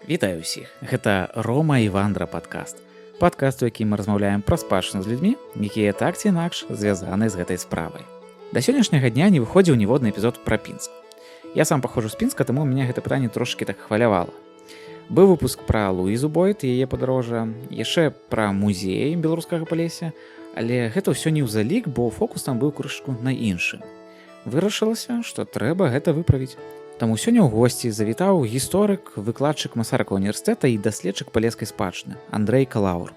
Вітаю ўсіх. Гэта Рома і Вандра падкаст. Падкаст, у якім мы размаўляем пра спадчыну з людзьмі, якія так ці інакш звязаны з гэтай справай. Да сённяшняга дня не выходзіў ніводны эпізод пра Пінск. Я сам паходжу з Пінска, таму мяне гэта пытанне трошкі так хвалявала. Быў выпуск пра Луізу Бойт і яе падарожжа, яшчэ пра музей беларускага Палесся, але гэта ўсё не ў залік, бо фокус там быў крышку на іншым. Вырашылася, што трэба гэта выправіць. Таму сёння ў госці завітаў гісторык, выкладчык Масарыкавага універсітэта і даследчык палескай спадчыны Андрэй Калаур.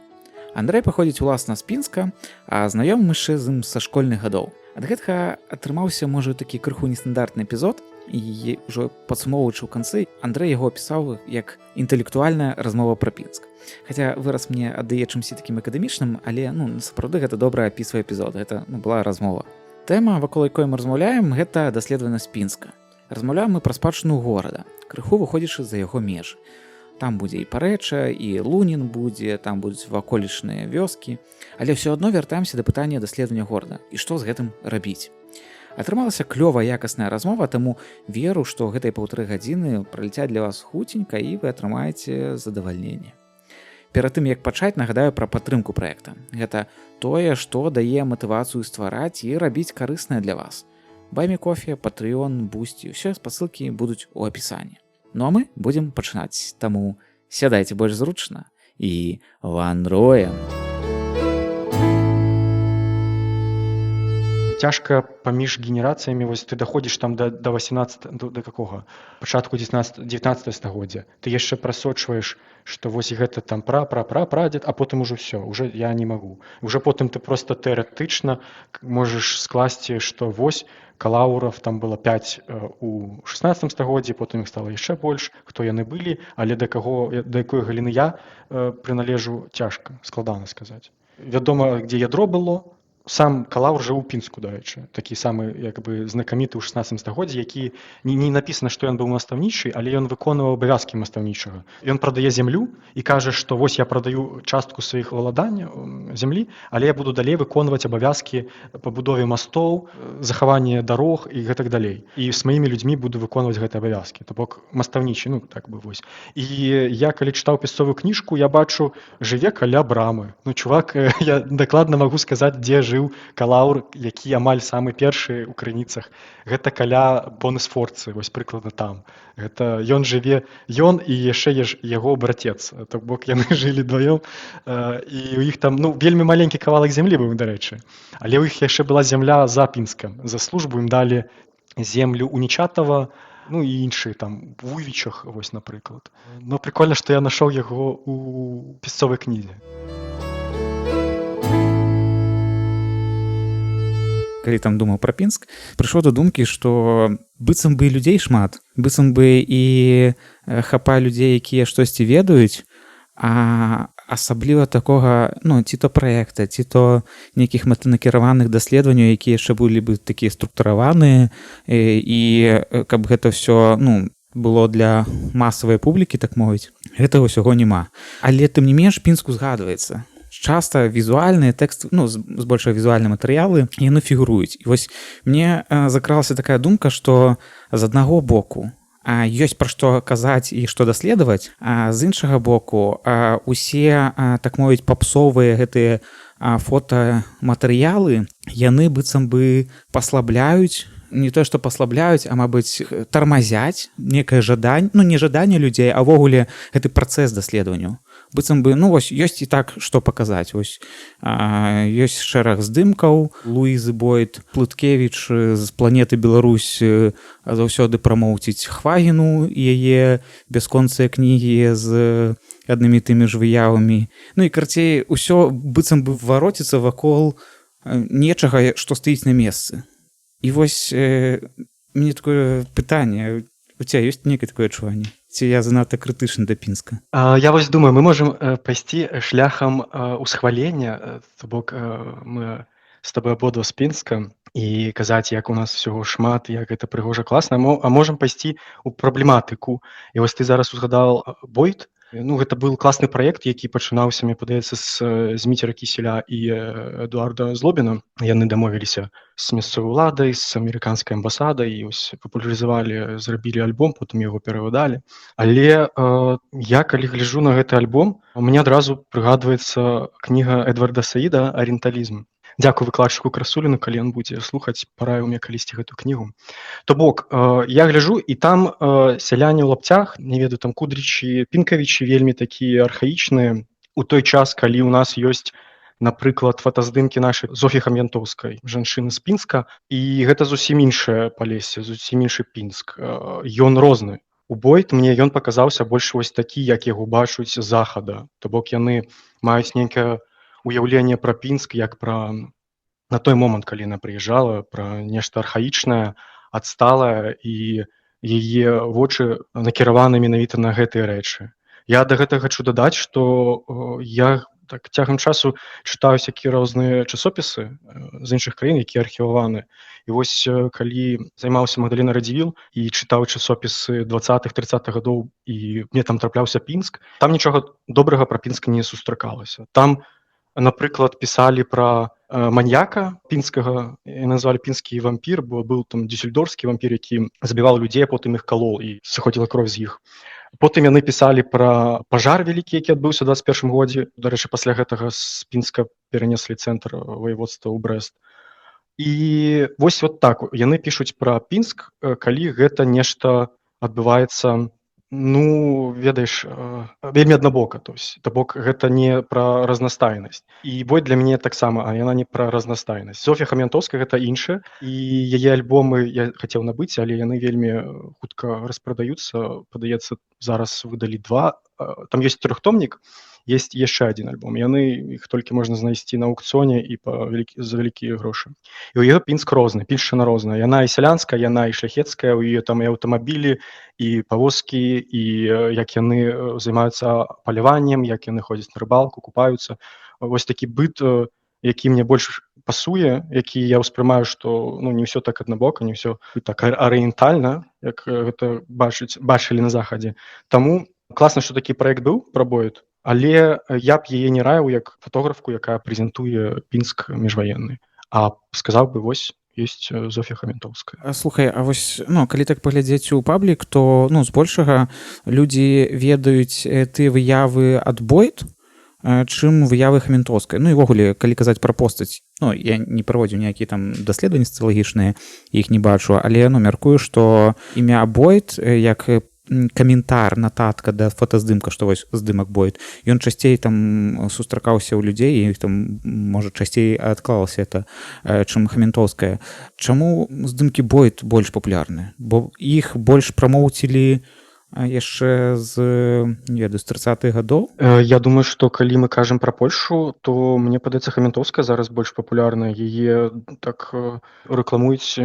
Андрэй паходзіць уласна з Пінска, а знаёмы мы яшчэ з ім са школьных гадоў. Ад гэтага атрымаўся, можа, такі крыху нестандартны эпізод, і ўжо падсумоўваючы ў канцы, Андрэй яго апісаў як інтэлектуальная размова пра Пінск. Хаця выраз мне аддае чымсьці такім акадэмічным, але сапраўды гэта добра апісвае эпізод, гэта была размова. Тэма, вакол якой мы размаўляем, гэта даследаванасць Пінска. Размаўляем мы пра спадчыну горада, крыху выходзячы за яго межы. Там будзе і Парэча, і Лунін будзе, там будуць ваколічныя вёскі, але ўсё адно вяртаемся да пытання даследавання горада і што з гэтым рабіць. Атрымалася клёвая якасная размова, таму веру, што гэтыя 1,5 гадзіны праляцяць для вас хуценька і вы атрымаеце задавальненне. Перад тым, як пачаць, нагадаю пра падтрымку праекта. Гэта тое, што дае матывацыю ствараць і рабіць карыснае для вас. Баймі кофе, Patreon, Boosty, усе спасылкі будуць у апісанні. Ну а мы будзем пачынаць, таму сядайце больш зручна і вандруем. Цяжка паміж генерацыямі, вось ты даходзіш там да 18 да какога пачатку 19 стагоддзя, ты яшчэ прасочваеш, што вось гэта там прадзед, а потым ужо ўсё, уже я не магу. Уже потым ты проста тэарэтычна можаш скласці, што вось Калауров там было 5 у 16 стагоддзі, потым іх стала яшчэ больш, хто яны былі, але да якой галіны я прыналежу, цяжка, складана сказаць. Вядома, дзе ядро было. Сам Калаур жыў у Пінску, дарэчы, такі самы як бы знакаміты ў 16 стагоддзі, які не напісана, што ён быў настаўнічы, але ён выконваў абавязкі настаўнічага. Ён прадае зямлю і кажа, што вось я прадаю частку сваіх валаданняў зямлі, але я буду далей выконваць абавязкі па будове мастоў, захаванне дарог і гэтак далей. І з маімі людзьмі буду выконваць гэтыя абавязкі, то бок настаўнічы, так бы вось. І я калі чытаў пісцовую кніжку, я бачу, жыве каля брамы. Чувак, я дакладна магу сказаць, дзе жыў Калаур, які амаль самы першы ў крыніцах. Гэта каля Бонэсфорцы, вось прыкладна там. Гэта ён жыве, ён і яшчэ яго братец. То бок яны жылі дваём, і ў іх там вельмі маленькі кавалак зямлі быў, дарэчы. Але ў іх яшчэ была зямля за Пінскам. За службу ім далі землю ў Нечатава, і іншыя там в Уйвічах, вось, напрыклад. Прикольна, што я нашоў яго у пісцовай кнізе. Калі там думаў пра Пінск, прыйшоў да думкі, што быццам бы людзей шмат, быццам бы і хапа людзей, якія штосьці ведаюць, а асабліва такога, ці то праекта, ці то нейкіх мэтанакіраваных даследаванняў, якія яшчэ былі бы такія структураваныя, і каб гэта ўсё, было для масавай публікі, так мовіць, гэтага ўсяго няма. Але тым не менш Пінск узгадваецца. Часта візуальныя тэксты, збольшага візуальныя матэрыялы, яны фігуруюць. І вось мне закралася такая думка, што з аднаго боку ёсць пра што казаць і што даследаваць, а з іншага боку усе, так мовіць, папсовыя гэтыя фотаматэрыялы, яны быццам бы паслабляюць, не тое, што паслабляюць, а, мабыць, тармазяць некае жаданне, не жаданне людзей, а ўвогуле гэты працэс даследаванняў. Быццам бы, вось, ёсць і так, што паказаць. Вось, ёсць шэраг здымкаў Луізы Бойт, Плыткевіч з планеты Беларусь заўсёды прамоўціць Хвагіну і яе бясконцыя кнігі з аднымі тымі ж выявамі. І карцей, усё быццам бы вароціцца вакол нечага, што стаіць на месцы. І вось мне такое пытанне, у цябе ёсць некае такое адчуванне? Ці я занадта крытычны да Пінска? Я вось думаю, мы можам пайсці шляхам усхвалення, то бок мы з табой абодва з Пінска, і казаць, як у нас всього шмат, як гэта прыгожа, класна, а можам пайсці ў праблематыку. І вось ты зараз узгадаў Бойт, Ну, гэта быў класны праект, які пачынаўся, мне падаецца, з Зміцера Кіселя і Эдуарда Злобіна. Яны дамовіліся з мясцовай уладай, з амерыканскай амбасадай і вось папулярызавалі, зрабілі альбом, потым яго перавыдалі. Але я калі гляджу на гэты альбом, мне адразу прыгадваецца кніга Эдварда Саіда «Арыенталізм». Дзякую выкладчыку Красуліну, калі ён будзе слухаць, параіў мне калісьці гэту кнігу. То бок, я гляджу, і там сяляне ў лапцях, не ведаю, там Кудрічы, Пінкавічы вельмі такія архаічныя. У той час, калі ў нас ёсць, напрыклад, фотаздымкі нашай Зофі Хам'янтоўскай, жанчыны з Пінска, і гэта зусім іншае Палессе, зусім іншы Пінск. Ён розны. У Бойт мне ён паказаўся больш вось такі, як яго бачуць з захада. То бок яны маюць нейкае уяўленне пра Пінск, як пра на той момант, калі яна прыязджала, пра нешта архаічнае, адсталае, і яе вочы накіраваны менавіта на гэтыя рэчы. Я да гэтага хачу дадаць, што я так цягам часу чытаю всякія розныя часопісы з іншых краін, якія архіваваны. І вось калі займаўся Магдаліна Радзівіл і чытаў часопісы 20-30-х гадоў, і мне там трапляўся Пінск, там нічога добрага пра Пінск не сустракалася. Там, напрыклад, пісалі пра маньяка пінскага, і назвалі пінскі вампір, бо быў там дюссельдорфскі вампір, які забіваў людзей, а потым іх калол і сыходзіла кроў з іх. Потым яны пісалі пра пажар вялікі, які адбыўся ў 21 годзе. Дарэчы, пасля гэтага з Пінска перанеслі цэнтр ваяводства ў Брэст. І вось вот так яны пішуць пра Пінск, калі гэта нешта адбываецца, ну, ведаеш, вельмі аднабока. То бок гэта не пра разнастайнасць. І Бойт для мяне таксама, а яна не пра разнастайнасць. Зофія Хам'янтоўская гэта іншая, і яе альбомы я хацеў набыць, але яны вельмі хутка распрадаюцца. Падаецца, зараз выдалі 2. Там ёсць 3-томнік, есть яшчэ адзін альбом. Яны іх толькі можна знайсці на аўкцыёне і за вялікія грошы. І ў яе Пінск розны, піншчына розная. Яна і сялянская, яна і шляхецкая, у яе там і аўтамабілі, і павозкі, і як яны займаюцца паляваннем, як яны ходзяць на рыбалку, купаюцца. Вось такі быт, які мне больш пасуе, які я ўспрымаю, што не ўсё так аднабока, не ўсё так арыентальна, як гэта бачылі на захадзе. Таму класна, што такі праект быў пра Бойт, але я б яе не раіў як фотографку, якая прэзентуе Пінск міжваенны. А сказаў бы, вось, ёсць Зофія Хам'янтоўская. Слухай, а вось, калі так паглядзець у паблік, то, збольшага людзі ведаюць тыя выявы ад Бойт, чым выявы Хам'янтоўскай. І ввогуле, калі казаць пра постаць, я не праводзіў ніякія там даследаванні сацыялагічныя, іх не бачу, але мяркую, што імя Бойт, як каментар, нататка да фотаздымка, што вось здымак Бойт, ён часцей там сустракаўся ў людзей, і там, можа, часцей адклалася это, чым Хам'янтоўская. Чаму здымкі Бойт больш папулярныя? Бо іх больш прамоўцілі яшчэ з 30-х гадоў? Я думаю, што калі мы кажам пра Польшу, то мне падаецца, Хам'янтоўская зараз больш папулярная. Яе так рэкламуюць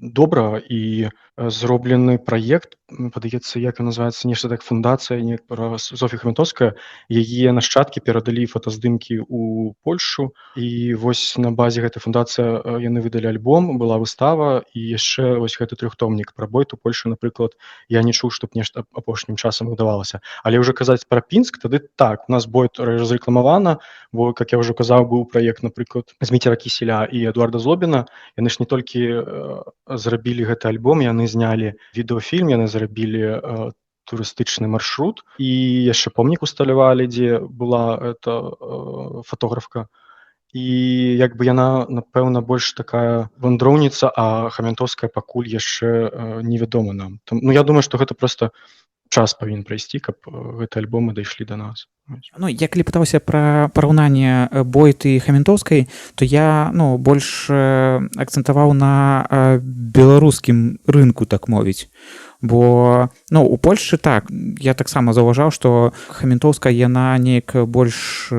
добра, і зроблены праект, падаецца, як ён называецца, нешта так фундацыя, не пра Зофію Хам'янтоўская. Яе нашчадкі перадалі фотаздымкі ў Польшу, і вось на базе гэтай фундацыі яны выдалі альбом, была выстава, і яшчэ вось гэты 3-томнік пра Бойт у Польшы, напрыклад, я не чуў, што нешта апошнім часам удавалася. Але ўжо казаць пра Пінск, тады так, у нас Бойт разрэкламавана, бо, як я ўжо казаў, быў праект, напрыклад, Зміцера Кіселя і Эдуарда Злобіна. Яны ж не толькі зрабілі гэты альбом, яны знялі відэафільм, яны зрабілі турыстычны маршрут, і яшчэ помнік усталявалі, дзе была эта фотографка. І як бы яна, напэўна, больш такая вандроўніца, а Хам'янтоўская пакуль яшчэ невядома нам. Я думаю, што гэта проста час павінен прайсці, каб гэтыя альбомы дайшлі да нас. Я калі пытаўся пра параўнанне Бойт і Хам'янтоўскай, то я больш акцэнтаваў на беларускім рынку, так мовіць. Бо у Польшчы так, я таксама заўважаў, што Хам'янтоўская, яна неяк больш,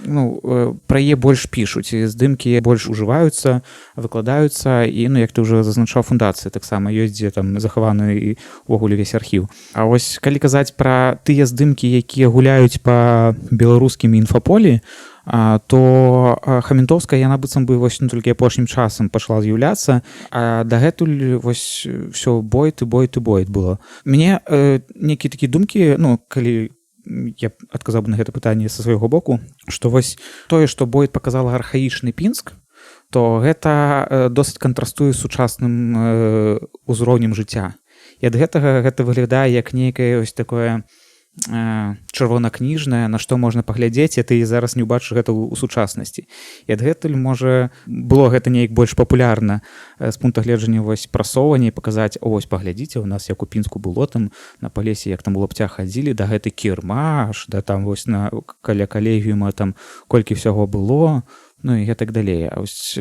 пра яе больш пішуць, здымкі больш ужываюцца, выкладаюцца, і, як ты ўжо зазначаў, фундацыі таксама ёсць, дзе там захаваны увогуле весь архіў. А вось калі казаць пра тыя здымкі, якія гуляюць па беларускім інфаполі, то Хам'янтоўская, яна быццам бы вось толькі апошнім часам пачала з'яўляцца, а дагэтуль вось ўсё Бойт і Бойт і Бойт было. Мне нейкія такія думкі, калі я адказаў бы на гэта пытанне са свайго боку, што вось тое, што Бойд паказала архаічны Пінск, то гэта досыць кантрастуе з сучасным узроўнем жыцця. І ад гэтага гэта выглядае як нейкае ось такое чырвонакніжнае, на што можна паглядзець, і ты зараз не ўбачыш гэта ў сучаснасці. І адгэтуль, можа, было гэта неяк больш папулярна з пункта гледжання вось прасоўвання і паказаць: ось, паглядзіце, у нас як у Пінску было там на Палесе, як там у лапця хадзілі, да гэты кірмаш, да там вось каля калегіума там колькі ўсяго было, ну і гэтак далей. А вось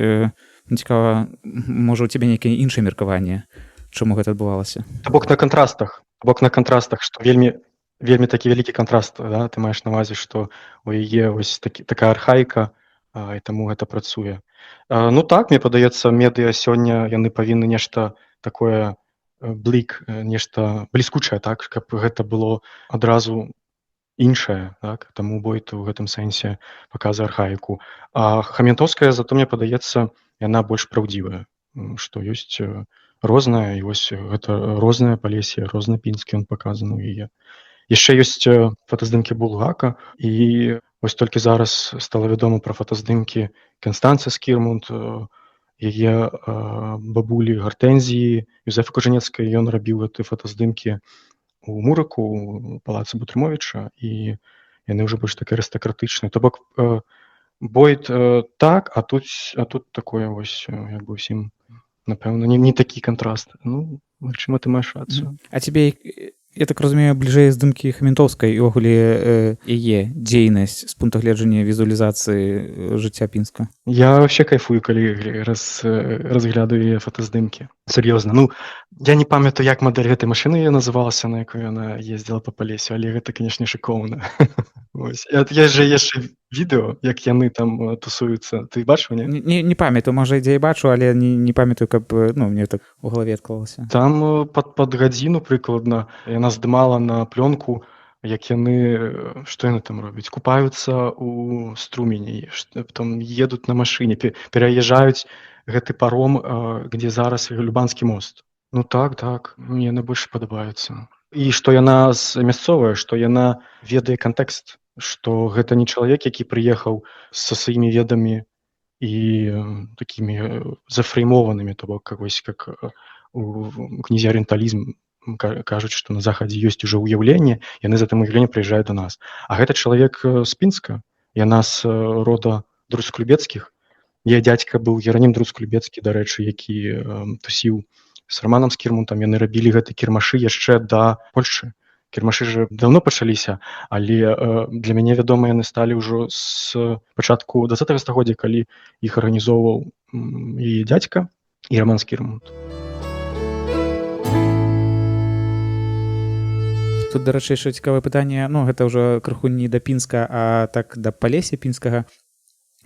цікава, можа, у цябе нейкае іншае меркаванне, чаму гэта адбывалася? Бок на кантрастах, што вельмі такі вялікі кантраст, да? Ты маеш на ўвазе, што у яе вось такая архаіка, і таму гэта працуе. Ну так, мне падаецца, медыа сёння яны павінны нешта такое нешта бліскучае, так, каб гэта было адразу іншае, так? Таму Бойд у гэтым сэнсе паказвае архаіку. А Хаментаўская, зато мне падаецца, яна больш праўдзівая, што ёсць рознае, і вось гэта рознае Палесе, розны Пінскі ён паказаны ў яе. Яшчэ ёсць фотаздымкі Булгака, і вось толькі зараз стала вядома пра фотаздымкі Канстанцы Скірмунд, яе бабулі Гартэнзіі, Юзефа Кужанецкай. Ён рабіў гэты фотаздымкі у Мураку, у палацы Бутрымовіча, і яны ўжо больш такія арыстакратычныя. То бок Бойд так, а тут такое вось як бы ўсім, напэўна, не такі кантраст. Ну, магчыма, ты маеш рацыю. А цябе, я так разумею, бліжэй здымкі Хаментаўскай і ўвогуле яе дзейнасць з пункта гледжання візуалізацыі жыцця Пінска? Я вообще кайфую, калі разглядаю яе фотаздымкі. Сур'ёзна. Ну, я не памятаю, як мадэль гэтай машыны яе называлася, на якой яна ездзіла па Палесе, але гэта, канешне, шыкоўна. Ёсць жа яшчэ відэо, як яны там тусуюцца. Ты бачыў, не? Не памятаю, можа, ідзе і бачу, але не памятаю, каб, ну, мне так у галаве адклалася. Там пад гадзіну прыкладна яна здымала на плёнку, як яны, што яны там робяць? Купаюцца ў струмені, там едуць на машыне, пераязджаюць гэты паром, где зараз Любанскі мост. Ну так, мне яны больш падабаюцца. І што яна мясцовая, што яна ведае кантэкст, што гэта не чалавек, які прыехаў са сваімі ведамі і такімі зафреймованымі, то бок вось як у кнізе «Арыенталізм» кажуць, што на захадзе ёсць ужо ўяўленне, яны з гэтым уяўленнем прыязджаюць да нас. А гэта чалавек з Пінска, яна з рода Друцк-Любецкіх. Яе дзядзька быў Геранім Друцк-Любецкі, дарэчы, які тусіў з Раманам Скірмунтам. Яны рабілі гэты кірмашы яшчэ да Польшчы. Кірмашы ж даўно пачаліся, але для мяне вядома, яны сталі ўжо з пачатку 20 стагоддзя, калі іх арганізоўваў яе дзядзька і Раман Скірмунт. Тут, дарэчы, яшчэ цікавае пытанне, ну, гэта ўжо крыху не да Пінска, а так да Палеся Пінскага.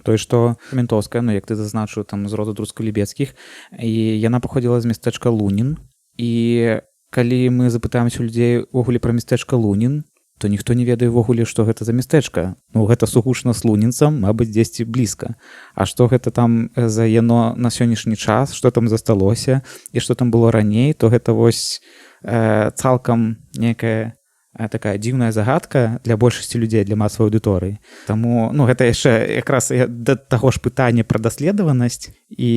Тое, што Хаментаўская, ну, як ты зазначыў, там з роду Друцк-Любецкіх, і яна паходзіла з мястэчка Лунін. І калі мы запытаемся у людзей увогуле пра мястэчка Лунін, то ніхто не ведае ўвогуле, што гэта за мястэчка. Ну, гэта сугучна з лунінцам, мабыць, дзесьці блізка. А што гэта там за яно на сённяшні час, што там засталося, і што там было раней, то гэта вось цалкам некая такая дзіўная загадка для большасці людзей, для масавай аўдыторыі. Таму, ну, гэта яшчэ якраз да таго ж пытання пра даследаванасць, і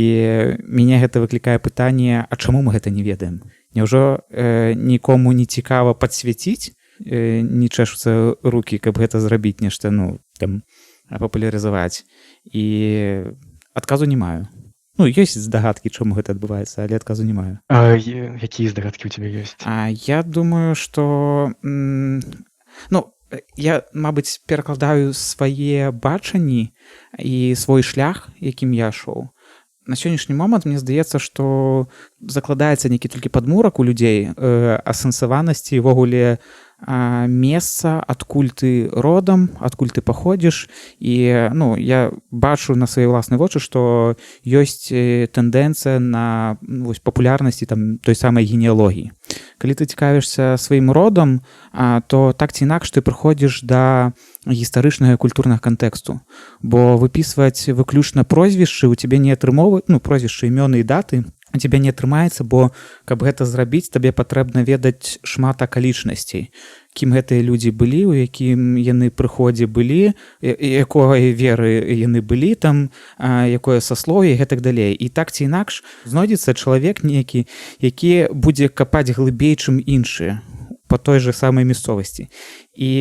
мяне гэта выклікае пытанне, а чаму мы гэта не ведаем? Няўжо нікому не цікава падсвяціць, не чэшуцца рукі, каб гэта зрабіць нешта, ну, там, папулярызаваць? І адказу не маю. Ну, ёсць здагадкі, чаму гэта адбываецца, але адказу не маю. А якія здагадкі ў цябе ёсць? Я думаю, што... Ну, я, мабыць, перакладаю свае бачанні і свой шлях, якім я шоў. На сённяшні момант мне здаецца, што закладаецца нейкі толькі падмурак у людзей асэнсаванасці, ўвогуле месца, адкуль ты родам, адкуль ты паходзіш. І, ну, я бачу на свае ўласныя вочы, што ёсць тэндэнцыя на вось, папулярнасці там, той самай генеалогіі. Калі ты цікавішся сваім родам, то так ці інакш ты прыходзіш да гістарычнага і культурнага кантэксту. Бо выпісваць выключна прозвішчы ў цябе не атрымоўваюць, ну, прозвішчы, імёны і даты, у тебя не атрымаецца, бо каб гэта зрабіць, табе патрэбна ведаць шмат акалічнасцей, кім гэтыя людзі былі, у якім яны прыходзе былі, якой веры яны былі там, якое саслоўе і гэтак далей. І так ці інакш знойдзецца чалавек нейкі, які будзе капаць глыбей, чым іншыя по той же самай мясцовасці. І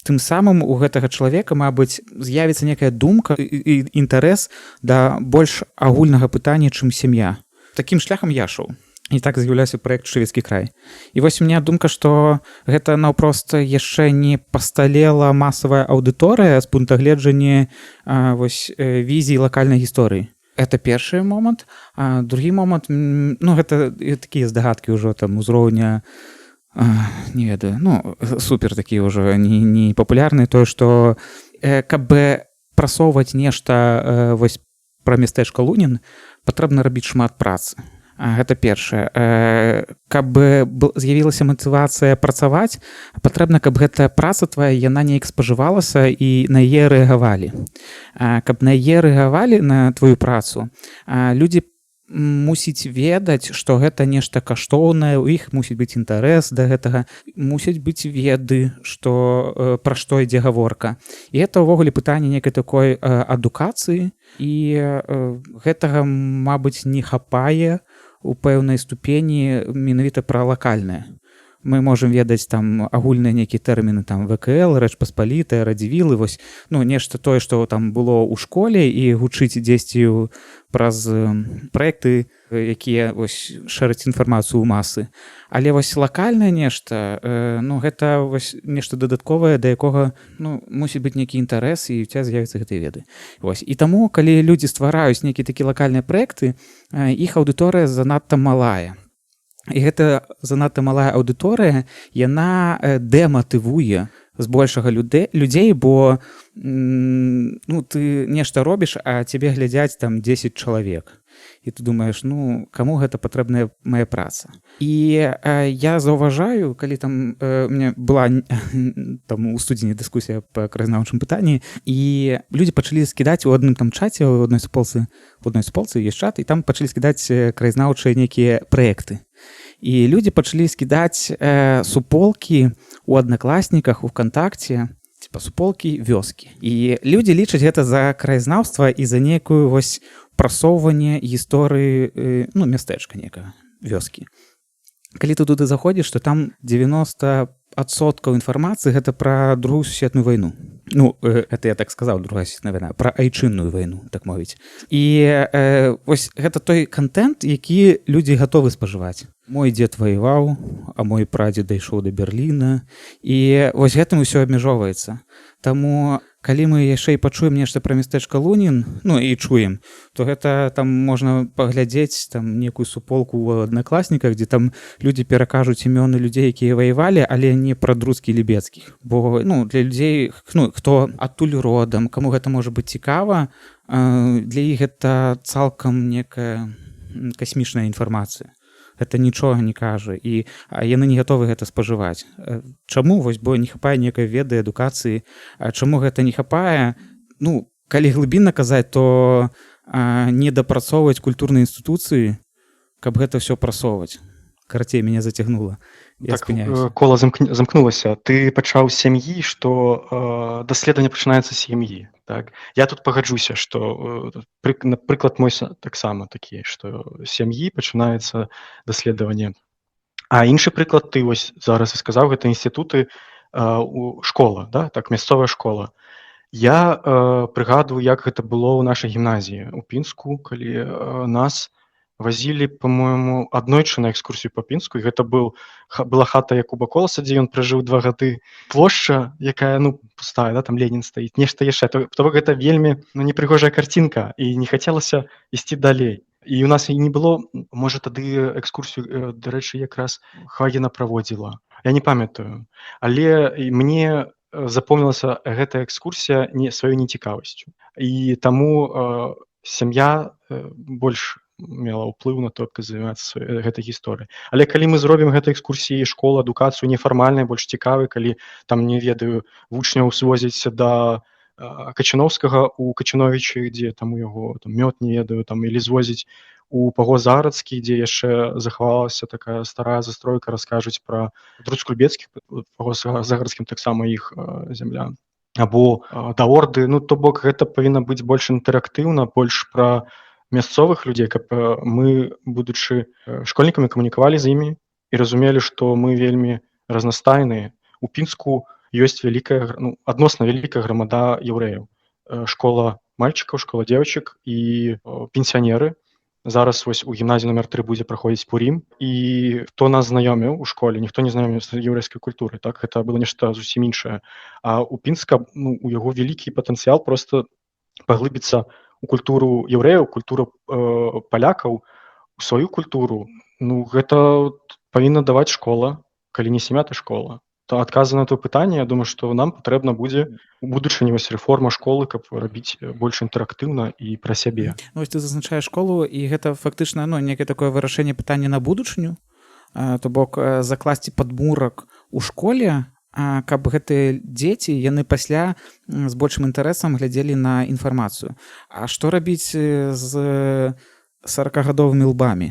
тым самым у гэтага чалавека, мабыць, з'явіцца некая думка і інтарэс да больш агульнага пытання, чым сям'я. Такім шляхам я шоў. І так з'яўляўся праект «Шведскі край». І вось у меня думка, што гэта наўпрост яшчэ не пасталела масавая аўдыторыя з пункта гледжання візіі лакальнай гісторыі. Это першы момант. А другі момант, гэта такія здагадкі ўжо там узроўня, не ведаю, супер такія ўжо не папулярныя, тое, што каб прасоўваць нешта пра мястэчка Лунін, патрэбна рабіць шмат працы. Гэта першае. Каб з'явілася матывацыя працаваць, патрэбна, каб гэтая праца твая, яна неяк спажывалася і на яе рэагавалі. Каб на яе рэагавалі, на твою працу, людзі мусіць ведаць, што гэта нешта каштоўнае, у іх мусіць быць інтарэс да гэтага, мусяць быць веды, пра што ідзе гаворка. І гэта ўвогуле пытанне нейкай такой адукацыі, і гэтага, мабыць, не хапае у пэўнай ступені менавіта пра лакальнае. Мы можам ведаць там агульныя нейкія тэрміны, там ВКЛ, Рэч Паспалітая, Радзівілы, вось, нешта тое, што там было ў школе і гучыць дзесьці праз праекты, якія вось шэраць інфармацыю ў масы. Але вось лакальнае нешта, гэта вось нешта дадатковае, да якога мусіць быць нейкі інтарэс, і ў цябе з'явяцца гэтыя веды. Вось. І таму, калі людзі ствараюць нейкія такія лакальныя праекты, іх аўдыторыя занадта малая. І гэта занадта малая аўдыторыя, яна дэматывуе збольшага людзей, бо ты нешта робіш, а цябе глядзяць там 10 чалавек. І ты думаеш, каму гэта патрэбная мая праца. І я заўважаю, калі там у меня была там у студзені дыскусія па краязнаўчым пытанні, і людзі пачалі скідаць у адным там чаце, у адной суполцы ёсць чат, і там пачалі скідаць краязнаўчыя нейкія праекты. І людзі пачалі скідаць суполкі ў аднакласніках, у ВКонтакце, суполкі вёскі. І людзі лічаць гэта за краязнаўства і за нейкую вось прасоўванне гісторыі, мястэчка некага, вёскі. Калі ты туды заходзіш, то там 90% інфармацыі гэта пра Другую сусветную вайну. Это я так сказаў, Другая сусветная вайна, пра айчынную вайну, так мовіць. І вось гэта той кантэнт, які людзі гатовы спажываць. Мой дзед ваяваў, а мой прадзед дайшоў да Берліна. І вось гэтым усё абмяжоўваецца. Таму, калі мы яшчэ і пачуем нешта пра мястэчка Лунін, і чуем, то гэта там можна паглядзець там некую суполку ў аднакласніках, дзе там людзі перакажуць імёны людзей, якія ваявалі, але не пра Друцкі і Лібецкіх. Бо для людзей, хто адтуль родам, каму гэта можа быць цікава, для іх гэта цалкам некая касмічная інфармацыя. Гэта нічога не кажа, і яны не гатовы гэта спажываць. Чаму? Вось, бо не хапае некай веды, адукацыі. Чаму гэта не хапае? Калі глыбінна казаць, то не дапрацоўваць культурныя інстытуцыі, каб гэта ўсё прасоўваць. Карацей, мяне зацягнула. Я спыняюся. Кола замкнулася. Ты пачаў з сям'і, што даследаванне пачынаецца з сям'і. Так? Я тут пагаджуся, што напрыклад мой таксама такі, што з сям'і пачынаецца даследаванне. А іншы прыклад, ты вось зараз сказаў, гэта інстытуты, школа, да? Так, мясцовая школа. Я прыгадваю, як гэта было ў нашай гімназіі ў Пінску, калі нас вазілі, па-мойму, аднойчы на экскурсію па Пінску, і гэта была хата Якуба Коласа, дзе ён пражыў 2 гады. Плошча, якая, пустая, да, там Ленін стаіць, нешта яшчэ. То бок гэта вельмі непрыгожая карцінка, і не хацелася ісці далей. І у нас і не было, можа, тады экскурсію, дарэчы, якраз Хвагіна праводзіла. Я не памятаю. Але мне запомнілася гэтая экскурсія сваёй нецікавасцю. І таму сям'я больш мела ўплыў на то, каб займацца гэтай гісторыяй. Але калі мы зробім гэтай экскурсіі школу, адукацыю нефармальнай, больш цікавай, калі там, не ведаю, вучняў свозяць да Качановскага у Качановічы, дзе там у яго мёд, не ведаю, там, или звозіць у Пагос-Загарадскі, дзе яшчэ захавалася такая старая застройка, раскажуць пра Друцкульбецкіх, Пагос-Загарадскім таксама іх зямля. Або да Орды, ну то бок гэта павінна быць больш інтэрактыўна, больш пра мясцовых людзей, каб мы, будучы школьнікамі, камунікавалі з імі і разумелі, што мы вельмі разнастайныя. У Пінску ёсць вялікая, ну, адносна вялікая грамада яўрэяў. Школа мальчыкаў, школа дзевачак і пенсіянеры. Зараз вось у гімназіі номер 3 будзе праходзіць Пурім, і хто нас знаёміў у школе, ніхто не знаёміў з яўрэйскай культуры, так, гэта было нешта зусім іншае. А у Пінска, ну, у яго вялікі патэнцыял проста паглыбіцца у культуру яўрэяў, культуру палякаў, у сваю культуру. Ну, гэта павінна даваць школа, калі не сям'я, то школа. То адказы на то пытанне, я думаю, што нам патрэбна будзе у будучыні вось рэформа школы, каб рабіць больш інтэрактыўна і пра сябе. Ну, вось ты зазначаеш школу, і гэта фактычна, ну, некае такое вырашэнне пытання на будучыню, то бок закласці падмурак у школе, каб гэтыя дзеці, яны пасля з большым інтарэсам глядзелі на інфармацыю. А што рабіць з 40гадовымі лбамі?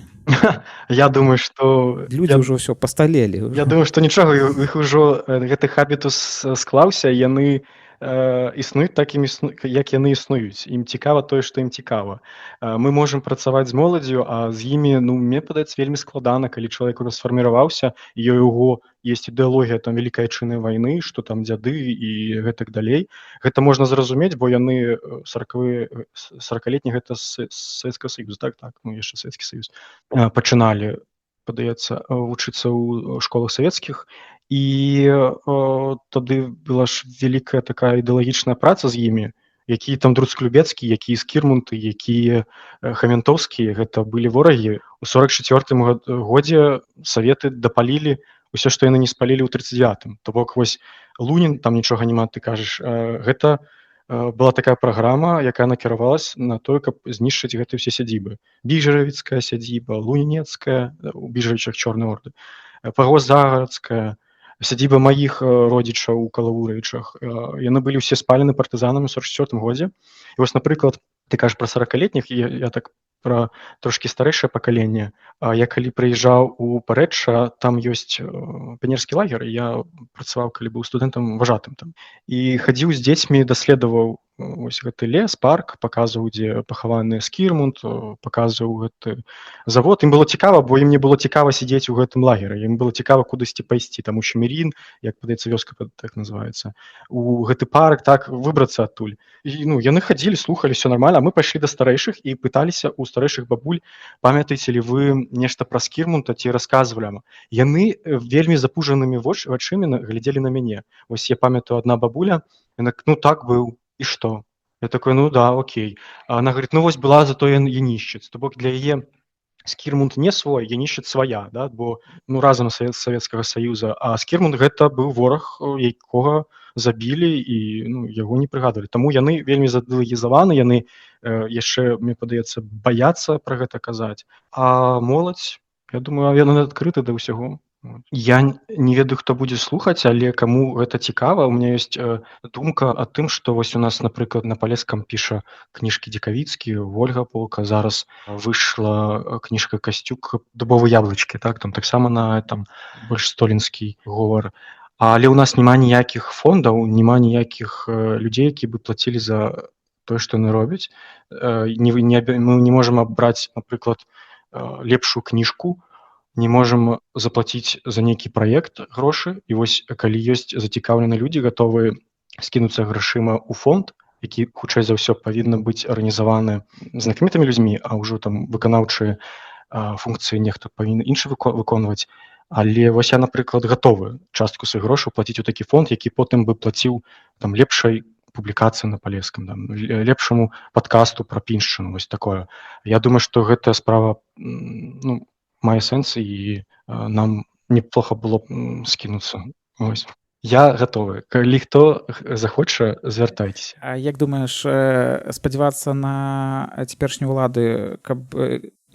Я думаю, што людзі ўжо ўсё пасталелі. Я думаю, што нічога, у іх ужо гэты хабітус склаўся, яны існуюць такімі, як яны існуюць. Ім цікава тое, што ім цікава. Мы можам працаваць з моладдзю, а з імі, ну, мне падаецца, вельмі складана, калі чалавек ужо сфарміраваўся, і у яго ёсць ідэалогія там Вялікай Айчыннай вайны, што там дзяды і гэтак далей. Гэта можна зразумець, бо яны 40-летні, гэта з Савецкага Саюза, так, ну, яшчэ Савецкі Саюз, пачыналі, падаецца, вучыцца ў школах савецкіх, і тады была ж вялікая такая ідэалагічная праца з імі, якія там Друцкульбецкі, якія Скірмунты, якія Хаментоўскія, гэта былі ворагі. У 44-м годзе саветы дапалілі ўсё, што яны не спалілі ў 39-м. То бок вось Лунін, там нічога няма, ты кажаш, гэта была такая праграма, якая накіравалась на тое, каб знішчыць гэтыя ўсе сядзібы. Біжаравіцкая сядзіба, Лунінецкая, у Біжавічах Чорнай Орды, Пагос-Загарадская, сядзіба маіх родзічаў у Калавуравічах. Яны былі ўсе спалены партызанамі ў 44-м годзе. І вось, напрыклад, ты кажаш пра 40-летніх, я так пра трошкі старэйшае пакаленне. Я калі прыязджаў у Парэчча, там ёсць піянерскі лагер, я працаваў, калі быў студэнтам важатым там. І хадзіў з дзецьмі, даследаваў вось гэты лес, парк, паказваў, дзе пахаваны Скірмунт, паказваў гэты завод. Ім было цікава, бо ім не было цікава сидзець у гэтым лагеры. Ім было цікава кудысьці пайсці, там у Шемерін, як падаецца вёска так называецца, у гэты парк, так, выбрацца адтуль. І, ну, яны хадзілі, слухалі, все нормально, а мы пайшлі да старэйшых і пыталіся у старэйшых бабуль, памятаеце ли вы нешта пра Скірмунта, ці расказвалі. Яны вельмі запужанымі вачымі глядзелі на мяне. Вось я памятаю, адна бабуля, яна, ну так быў, і што? Я такой, ну да, окей. А она говорит, ну вось была, зато Янішчыц. То бок для яе Скірмунт не свой, Янішчыц свая, да? Бо ну, разам з Савецкага Саюза. А Скірмунт гэта быў вораг, якога забілі, і ну, яго не прыгадвалі. Таму яны вельмі задэлегізаваны, яны яшчэ, мне падаецца, баяцца пра гэта казаць. А моладзь, я думаю, яны адкрыты да ўсяго. Я не ведаю, хто будзе слухаць, але каму гэта цікава. У меня ёсць думка о тым, што вось у нас, напрыклад, на Палескам піша кніжкі Дзекавіцкі, Вольга Полка, зараз выйшла кніжка Касцюк «Дубовы яблычкі», так, там таксама на там больш столінскі говор. Але ў нас няма ніякіх фондаў, няма ніякіх людзей, які бы плацілі за тое, што яны робяць. Мы не можам абраць, напрыклад, лепшую кніжку, не можам заплаціць за нейкі праект грошы, і вось калі ёсць зацікаўленыя людзі, гатовыя скінуцца грашыма ў фонд, які хутчэй за ўсё павінна быць арганізаваны знакамітымі людзьмі, а ўжо там выканаўчыя функцыі нехта павінен іншы выконваць. Але вось я, напрыклад, гатовы частку сваіх грошаў плаціць у такі фонд, які потым бы плаціў там лепшай публікацыі на Палескам, там, лепшаму падкасту пра піншчыну, вось такое. Я думаю, што гэтая справа, ну, мае сэнс, і нам неплохо было б скінуцца. Ось. Я гатовы. Калі хто захоча, звяртайцеся. А як думаеш, спадзявацца на цяперашнюю ўлады, каб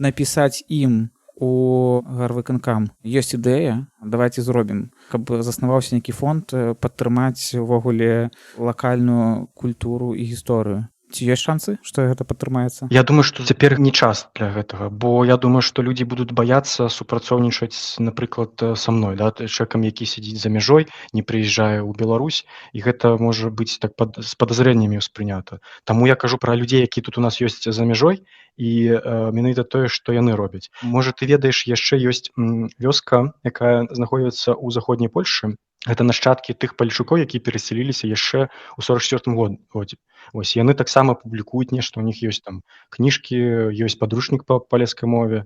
напісаць ім у гарвыканкам ёсць ідэя, давайте зробім, каб заснаваўся нейкі фонд падтрымаць увогуле лакальную культуру і гісторыю? Ці ёсць шансы, што гэта падтрымаецца? Я думаю, што цяпер не час для гэтага, бо я думаю, што людзі будуць баяцца супрацоўнічаць, напрыклад, са мной, да, чалавекам, які сядзіць за мяжой, не прыязджае ў Беларусь, і гэта можа быць так з падазрэннямі ўспрынята. Таму я кажу пра людзей, які тут у нас ёсць за мяжой, і менавіта тое, што яны робяць. Можа, ты ведаеш, яшчэ ёсць вёска, якая знаходзіцца ў заходняй Польшчы. Гэта нашчадкі тых пальчукоў, якія перасяліліся яшчэ ў 44-м годзе. Вось яны таксама публікуюць нешта, у них ёсць там кніжкі, ёсць падручнік па палескай мове,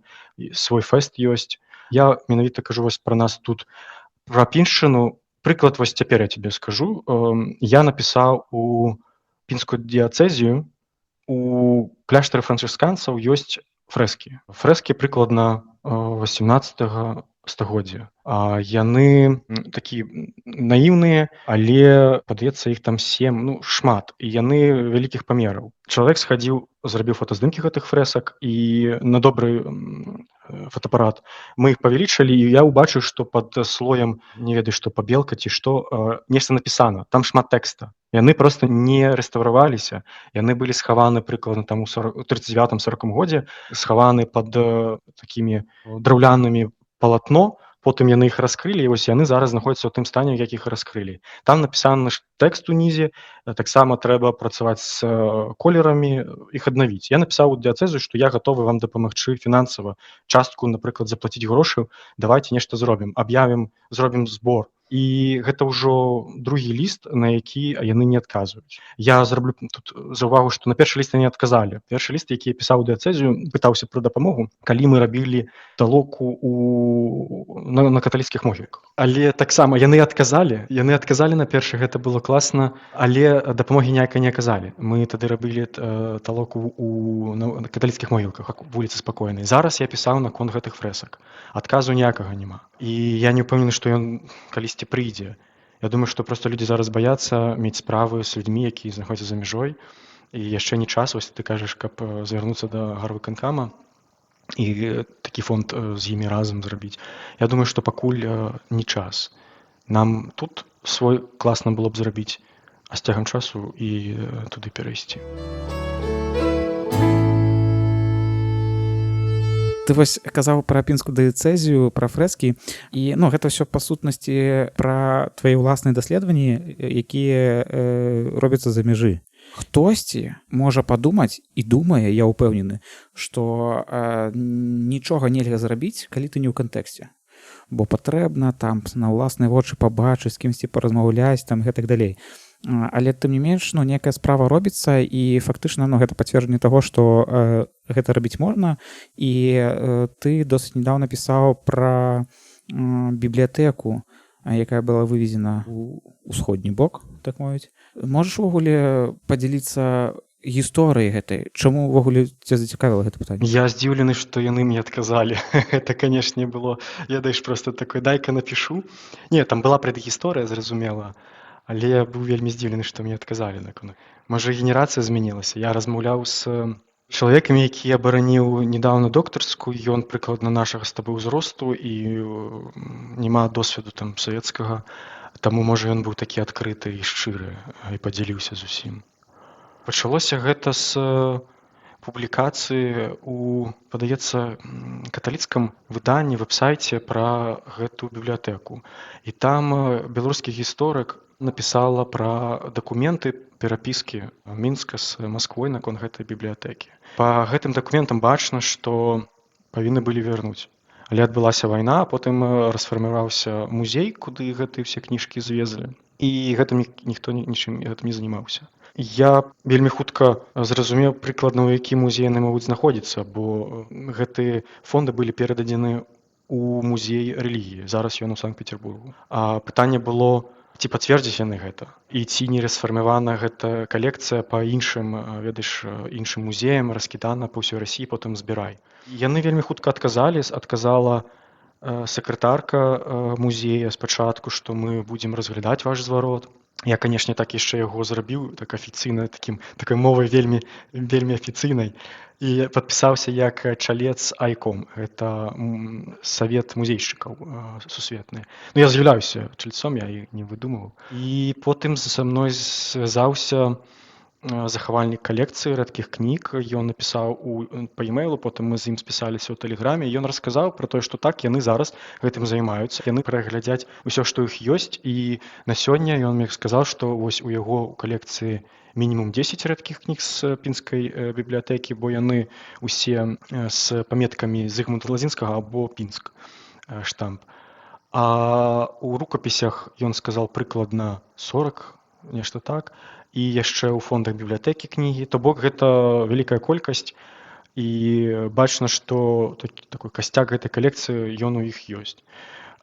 свой фэст ёсць. Я менавіта кажу вось пра нас тут, пра піншчыну. Прыклад вось цяпер я тебе скажу. Я напісаў у пінскую дыяцэзію, у кляштары францысканцаў ёсць фрэскі. Фрэскі прыкладна 18 стагоддзя. Яны такія наіўныя, але, падаецца, іх там 7, шмат, і яны вялікіх памераў. Чалавек схадзіў, зрабіў фотаздымкі гэтых фрэсак, і на добры фотоапарат мы іх павялічылі, і я ўбачыў, што пад слоем, не ведаю, што пабелка ці што, нешта напісана, там шмат тэкста. Яны проста не рэстаўраваліся, яны былі схаваны прыкладна там у 39-40 годзе, схаваны пад такімі драўлянымі палатно, потым яны іх раскрылі, і вось яны зараз знаходзяцца ў тым стане, як іх раскрылі. Там напісаны тэкст унізе, таксама трэба працаваць з колерамі, іх аднавіць. Я напісаў у дыяцэзу, што я гатовы вам дапамагчы фінансава, частку, напрыклад, заплаціць грошаў, давайце нешта зробім, аб'явім, зробім збор. І гэта ўжо другі ліст, на які яны не адказваюць. Я зраблю тут заўвагу, што на першы ліст яны адказалі. Першы ліст, які я пісаў у дыяцэзію, пытаўся пра дапамогу, калі мы рабілі талоку на каталіцкіх могілках. Але таксама яны адказалі на першы, гэта было класна, але дапамогі ніякай не аказалі. Мы тады рабілі талоку на каталіцкіх могілках, вуліцы Спакойнай. Зараз я пісаў наконт гэтых фрэсак. Адказу ніякага няма. І я не ўпэўнены, што ён калісьці прыйдзе. Я думаю, што проста людзі зараз баяцца мець справы з людзьмі, якія знаходзяцца за мяжой. І яшчэ не час, вось ты кажаш, каб звярнуцца да гарвыканкама і такі фонд з імі разам зрабіць. Я думаю, што пакуль не час. Нам тут свой класна было б зрабіць, а з цягам часу і туды перайсці. Ты вось казаў пра пінскую дыяцэзію, пра фрэскі, і гэта ўсё па сутнасці пра твае ўласныя даследаванні, якія робяцца за мяжы. Хтосьці можа падумаць і думае, я ўпэўнены, што нічога нельга зрабіць, калі ты не ў кантэксце. Бо патрэбна там на ўласныя вочы пабачыць, з кімсьці паразмаўляць там гэтак далей. Але тым не менш, некая справа робіцца, і фактычна гэта пацверджанне таго, што гэта рабіць можна. І ты досыць нядаўна пісаў пра бібліятэку, якая была вывезена ў усходні бок, так мовіць. Можаш увогуле падзяліцца гісторыяй гэтай? Чаму увогуле цябе зацікавіла гэта пытанне? Я здзіўлены, што яны мне адказалі. Гэта, канешне, было, ведаеш, проста такой, дай-ка напішу. Не, там была прадгісторыя, зразумела, але я быў вельмі здзіўлены, што мне адказалі. Можа, генерацыя змянілася. Я размаўляў з чалавекам, які абараніў недаўна доктарскую, ён прыкладна нашага з табой узросту і няма досведу там савецкага, таму, можа, ён быў такі адкрыты і шчыры і падзяліўся зусім. Пачалося гэта з публікацыі у, падаецца, каталіцкам выданні, вэб-сайце пра гэту бібліятэку. І там беларускі гісторык напісала пра дакументы, перапіскі Мінска з Масквой наконт гэтай бібліятэкі. Па гэтым дакументам бачна, што павінны былі вярнуць. Але адбылася вайна, а потым расфарміраваўся музей, куды гэтыя ўсе кніжкі звезлі. І гэтым ніхто нічым гэтым не занімаўся. Я вельмі хутка зразумеў прыкладна, у якім музеі яны могуць знаходзіцца, бо гэтыя фонды былі перададзены ў музей рэлігіі. Зараз ён у Санкт-Петербургу. А пытанне было, ці пацвердзяць яны гэта, і ці не расфармавана гэта калекцыя па іншым, ведаеш, іншым музеям, раскідана па ўсёй Расіі, потым збірай. Яны вельмі хутка адказалі, адказала сакратарка музея спачатку, што мы будзем разглядаць ваш зварот. Я, канешне, так яшчэ яго зрабіў, так афіцыйна, такой мовай вельмі афіцыйнай. І падпісаўся як чалец айком. Гэта савет музейшчыкаў сусветны. Я з'яўляюся чальцом, я і не выдумываў. І потым са мной звязаўся захавальнік калекцыі рэдкіх кніг. Ён напісаў па e-mail, потым мы з ім спісаліся ў тэлеграме. Ён расказаў пра тое, што так, яны зараз гэтым займаюцца. Яны праглядзяць усё, што ў іх ёсць. І на сёння ён мне сказаў, што вось у яго ў калекцыі мінімум 10 рэдкіх кніг з пінскай бібліятэкі, бо яны усе з паметкамі Зігмунда Лазінскага або пінск штамп. А ў рукапісях ён сказаў прыкладна 40, нешта так, і яшчэ ў фондах бібліятэкі кнігі. То бок гэта вялікая колькасць, і бачна, што такой касцяк гэтай калекцыі ён у іх ёсць.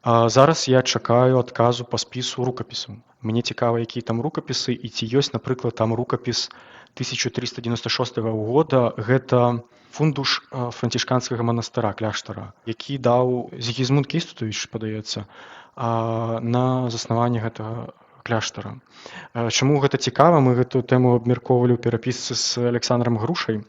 А зараз я чакаю адказу па спісу рукапісаў. Мне цікава, якія там рукапісы, і ці ёсць, напрыклад, там рукапіс 1396 года. Гэта фундуш францішканскага манастыра, кляштара, які даў Зігізмунд Кістутавіч, падаецца, на заснаванне гэтага кляштара. Чаму гэта цікава? Мы гэтую тэму абмяркоўвалі ў перапісцы з Александром Грушай.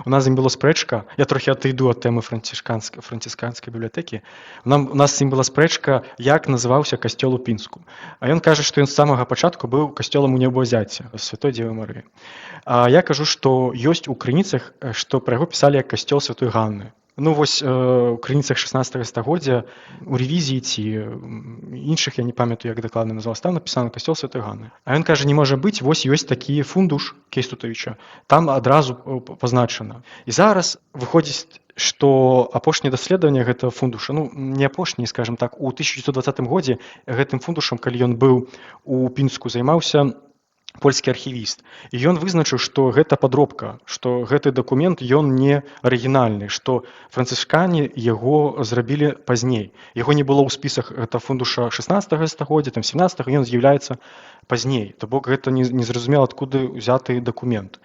У нас з ім была спрэчка, я трохі адыйду ад тэмы францішканскай бібліятэкі. У нас з ім была спрэчка, як называўся касцёл у Пінску. А ён кажа, што ён з самага пачатку быў касцёлам у Небаўзяцці, святой Дзевы Марыі. А я кажу, што ёсць у крыніцах, што пра яго пісалі як касцёл святой Ганны. Ну вось у крыніцах 16 стагоддзя у рэвізіі ці іншых, я не памятаю, як дакладна называлася, там напісана касцёл святой Ганны. А ён кажа, не можа быць, вось ёсць такі фундуш Кістутавіча, там адразу пазначана. І зараз выходзіць, што апошняе даследаванне гэтага фундуша, ну не апошняе, скажем так, у 1920 годзе гэтым фундушам, калі ён быў у Пінску, займаўся польскі архівіст. І ён вызначыў, што гэта падробка, што гэты дакумент ён не арыгінальны, што францышкане яго зрабілі пазней. Яго не было ў спісах гэта фундуша 16 стагоддзя, там 17, ён з'яўляецца пазней. То бок гэта незразумела, адкуды ўзяты дакумент.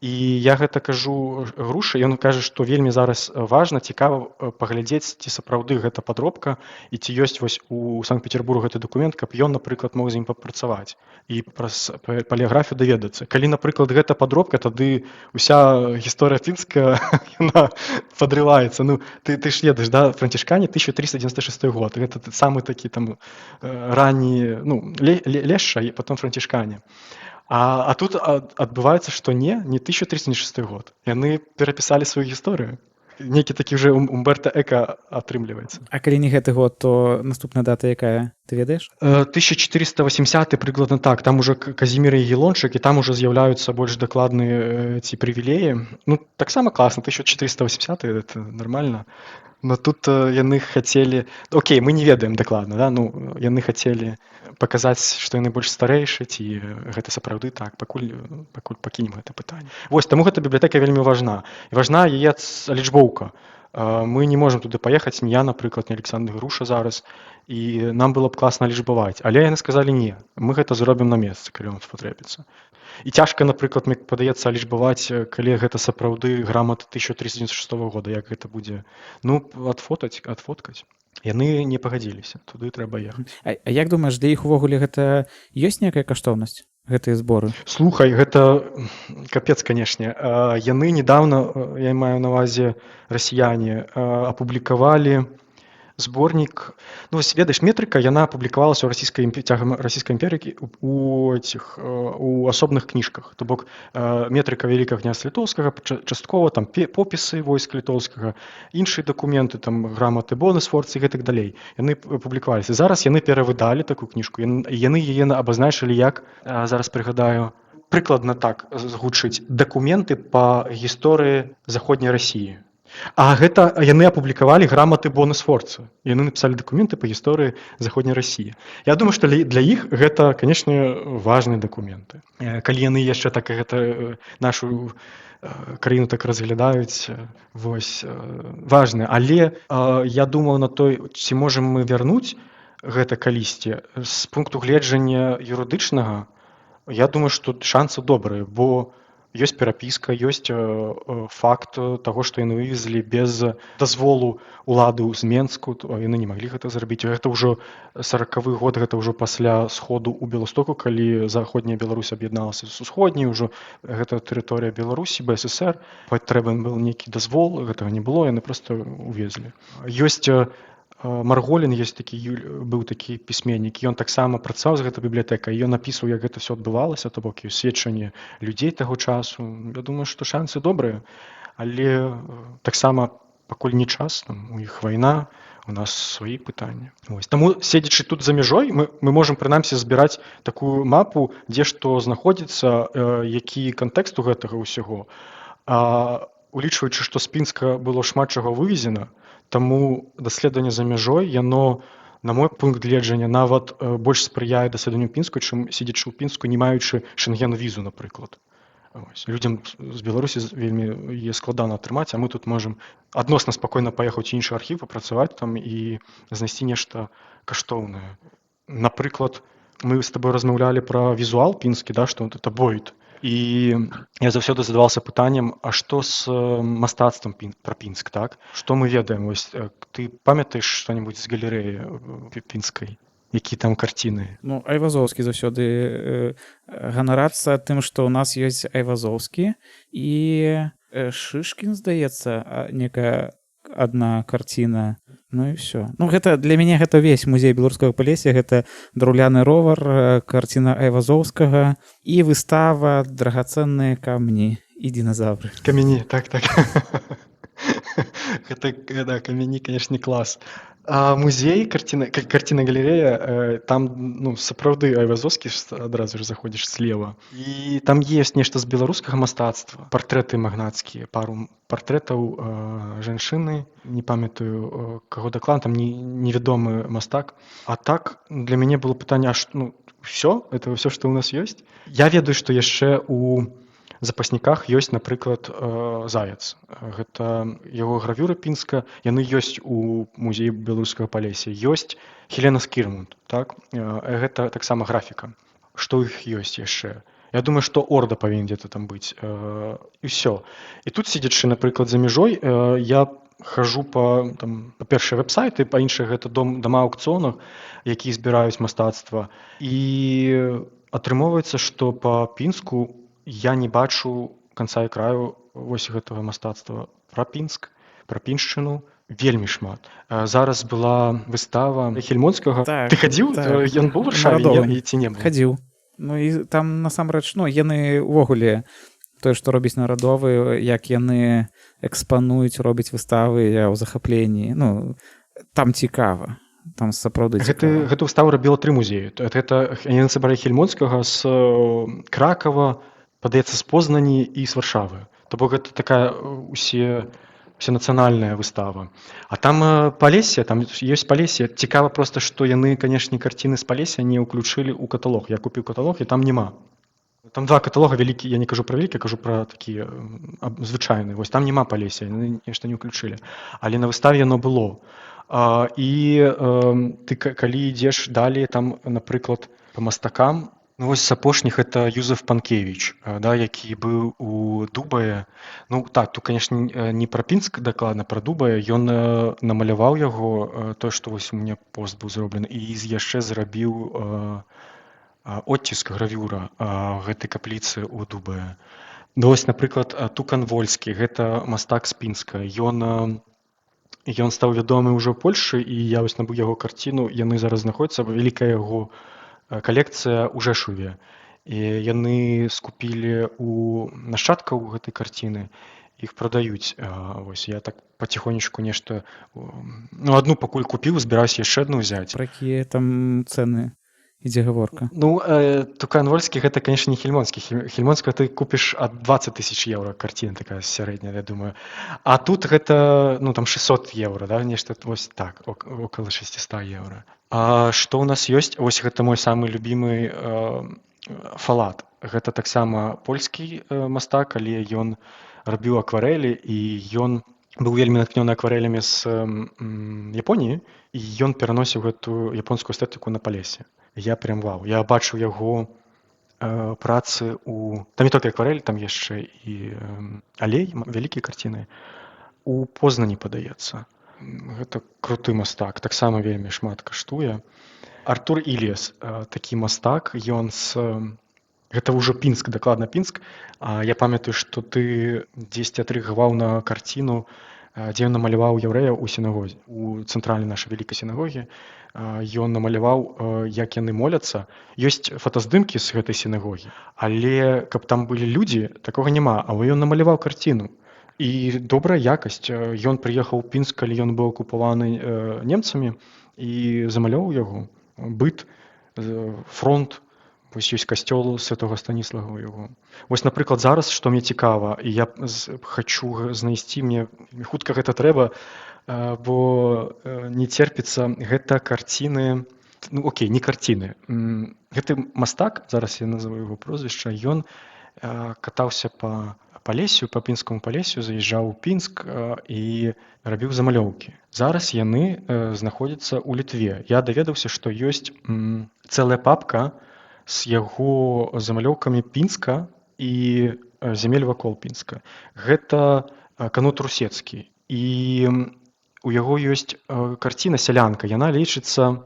І я гэта кажу Грушы, ён кажа, што вельмі зараз важна, цікава паглядзець, ці сапраўды гэта падробка, і ці ёсць вось у Санкт-Петербургу гэты дакумент, каб ён, напрыклад, мог з ім папрацаваць і праз палеаграфію даведацца. Калі, напрыклад, гэта падробка, тады ўся гісторыя пінская, яна падрываецца. Ну, ты ж ведаеш, да, францішкане 1396 год, гэта самы такі там ранні, ну, Лешша і потом францішкане. А тут адбываецца, што не 1396 год. Яны перапісалі сваю гісторыю. Некі такі ўжо Умберта Эка атрымліваецца. А калі не гэты год, то наступная дата якая? Ты ведаеш? 1480 прыкладна так. Там ужо Казімір Ягеллончык, і там ужо з'яўляюцца больш дакладныя ці прывілеі. Ну, таксама класна, 1480 гэта нармальна. Но тут яны хацелі... Окей, мы не ведаем дакладна, да? Ну, яны хацелі паказаць, што яны больш старэйшыя, ці гэта сапраўды так, пакуль пакінем гэта пытанне. Вось, таму гэта бібліятэка вельмі важна. І важна яе лічбоўка. Мы не можам туды паехаць, ні я, напрыклад, ні Александр Груша зараз, і нам было б класна лічбаваць. Але яны сказалі, не, мы гэта зробім на месцы, калі вам спатрэбіцца. І цяжка, напрыклад, мне падаецца лічбаваць, калі гэта сапраўды грамата 1396 года, як гэта будзе. Ну, адфоткаць. Яны не пагадзіліся, туды трэба ехаць. А як думаеш, для іх увогуле гэта ёсць некая каштоўнасць, гэтыя зборы? Слухай, гэта капец, канешне. Яны недавно, я маю на ўвазе расіяне, апублікавалі зборнік, ну, вось, ведаеш, метрыка, яна апублікавалася цягам расійскай імперыі у асобных кніжках. То бок метрыка Вялікага князя Літоўскага, часткова там попісы войска літоўскага, іншыя дакументы, там граматы Бонасфорца і гэтак далей. Яны апублікаваліся. Зараз яны перавыдалі такую кніжку, яны яе абазначылі як, зараз прыгадаю, прыкладна так гучыць, дакументы па гісторыі заходняй Расіі. А гэта яны апублікавалі граматы Бонасфорца. Яны напісалі дакументы па гісторыі заходняй Расіі. Я думаю, што для іх гэта, канешне, важныя дакументы. Калі яны яшчэ так гэта нашу краіну так разглядаюць, вось, важныя. Але я думаў на той, ці можам мы вярнуць гэта калісьці. З пункту гледжання юрыдычнага, я думаю, што шансы добрыя, бо ёсць перапіска, ёсць факт таго, што яны вывезлі без дазволу улады з Менску, яны не маглі гэта зрабіць. Гэта ўжо 40-ы год, гэта ўжо пасля сходу ў Беластоку, калі заходняя Беларусь аб'ядналася з усходняй, ўжо гэта тэрыторыя Беларусі, БССР, трэба быў нейкі дазвол, гэтага не было, яны проста увезлі. Ёсць Марголін быў такі пісьменнік, ён таксама працаваў з гэтай бібліятэкай, ён напісваў, як гэта ўсё адбывалася, то бок сведчанні людзей таго часу. Я думаю, што шансы добрыя, але таксама пакуль не час, там, у іх вайна, у нас свае пытанні. Таму, седзячы тут за мяжой, мы можам прынамсі збіраць такую мапу, дзе што знаходзіцца, які кантэкст у гэтага ўсяго. Улічваючы, што з Пінска было шмат чаго вывезена, таму даследаванне за мяжой, яно, на мой пункт гледжання, нават больш спрыяе даследаванню Пінску, чым седзячы ў Пінску, не маючы шэнген-візу, напрыклад. Людзям з Беларусі вельмі яе складана атрымаць, а мы тут можам адносна спакойна паехаць у іншы архіў, папрацаваць там і знайсці нешта каштоўнае. Напрыклад, мы з табой размаўлялі пра візуал пінскі, да, што это Бойд. І я заўсёды задаваўся пытаннем, а што з мастацтвам пра Пінск, так? Што мы ведаем? Ты памятаеш што-небудзь з галерэі пінскай? Якія там карціны? Ну, Айвазоўскі заўсёды ганарацца тым, што ў нас ёсць Айвазоўскі і Шышкін, здаецца, некая адна карціна. Ну і ўсё. Ну, гэта для мяне гэта ўвесь музей беларускага Палесся, гэта драўляны ровар, карціна Айвазоўскага і выстава «Драгацэнныя камні і диназавры». Камяні, так. Гэта камяні, канешне, клас. А музей, карціна галерэя, там, ну, сапраўды Айвазоўскі адразу ж заходзіш слева. І там ёсць нешта з беларускага мастацтва. Партрэты магнацкія, пару партрэтаў жанчыны, не памятаю, каго дакладна, там невядомы мастак. А так, для мяне было пытанне, ўсё? Это ўсё, што ў нас ёсць? Я ведаю, што яшчэ у запасніках ёсць, напрыклад, заяц. Гэта яго гравюра пінска, яны ёсць у музеі беларускага Палесся. Ёсць Хелена Скірмунд, так? Гэта таксама графіка. Што ў іх ёсць яшчэ? Я думаю, што Орда павінен дзе-то там быць. І ўсё. І тут, седзячы, напрыклад, за мяжой, я хожу па-першае, вэб-сайты, па-іншае, гэта дома аўкцыёнаў, якія збіраюць мастацтва. І атрымоўваецца, што па Пінску я не бачу канца і краю вось гэтага мастацтва. Пра Пінск, пра піншчыну вельмі шмат. Зараз была выстава Хельмонцкага. Так, ты хадзіў? Так. Ён быў у Варшаве ці не быў? Хадзіў. Ну і там насамрэч, яны ўвогуле тое, што робіць нарадовы, як яны экспануюць, робяць выставы, я ў захапленні. Ну, там цікава. Там сапраўды цікава. Гэту выставу рабіла 3 музеі. Гэта яны сабралі Хельмонцкага з Кракава, падаецца, з Познані і з Варшавы. То бок гэта такая усенацыянальная выстава. А там Палесся, там ёсць Палесся. Цікава проста, што яны, канешне, карціны з Палесся не ўключылі ў каталог. Я купіў каталог, і там няма. Там 2 каталога вялікі, я не кажу пра вялікі, кажу пра такія звычайныя. Вось там няма Палесся, яны нешта не ўключылі. Але на выставе яно было. І ты калі ідзеш далей, там, напрыклад, па мастакам, вось з апошніх это Юзеф Панкевіч, да, які быў у Дубае. Ну так, тут, канешне, не пра Пінск дакладна, пра Дубае. Ён намаляваў яго, тое, што вось у мяне пост быў зроблены, і яшчэ зрабіў оціск, гравюра гэтай капліцы ў Дубае. Ну вось, напрыклад, Тукан Вольскі, гэта мастак з Пінска. Ён стаў вядомы ўжо ў Польшчы, і я вось набыў яго карціну, яны зараз знаходзяцца, вялікая яго калекцыя ў Жэшуве. І яны скупілі у нашчадкаў гэтай карціны, іх прадаюць. Вось я так паціхонечку нешта, адну пакуль купіў, збіраюся яшчэ адну ўзяць. Пра якія там цэны ідзе гаворка? Ну, Тукан Вольскі гэта, канешне, не Хельмонцкі. Хельмонцкага ты купіш ад 20 000 еўра, карціна такая сярэдняя, я думаю. А тут гэта, там 600 еўра, да, нешта вось так, около 600 еўра. А што ў нас ёсць? Вось гэта мой самы любімы Фалат. Гэта таксама польскі мастак, але ён рабіў акварэлі, і ён быў вельмі натхнёны акварэлямі з Японіі, і ён пераносіў гэту японскую эстэтыку на Палессе. Я прям вау. Я бачыў яго працы у... Там не толькі акварэль, там яшчэ і алей, вялікія карціны. У Познані, падаецца. Гэта круты мастак, таксама вельмі шмат каштуе. Артур Іліас, такі мастак, ён з... Гэта ўжо Пінск, дакладна Пінск. Я памятаю, што ты дзесьці атрыгаваў на карціну дзе ён намаляваў яўрэяў у сінагозе, у цэнтральнай нашай вялікай сінагогі. Ён намаляваў, як яны моляцца. Ёсць фотаздымкі з гэтай сінагогі, але каб там былі людзі, такога няма. А ён намаляваў карціну. І добрая якасць. Ён прыехаў у Пінск, калі ён быў акупаваны немцамі, і замалёваў яго. Быт, фронт, вось ёсць касцёл святога Станіслава ў яго. Вось, напрыклад, зараз, што мне цікава, і я хачу знайсці, мне хутка гэта трэба, бо не церпіцца, гэта карціны, ну окей, не карціны. Гэты мастак, зараз я называю яго прозвішча, ён катаўся па Палесю, па пінскаму Палесю, заязджаў у Пінск і рабіў замалёўкі. Зараз яны знаходзяцца ў Літве. Я даведаўся, што ёсць цэлая папка з яго замалёўкамі Пінска і зямель вакол Пінска. Гэта Канут Русецкі. І у яго ёсць карціна «Сялянка». Яна лічыцца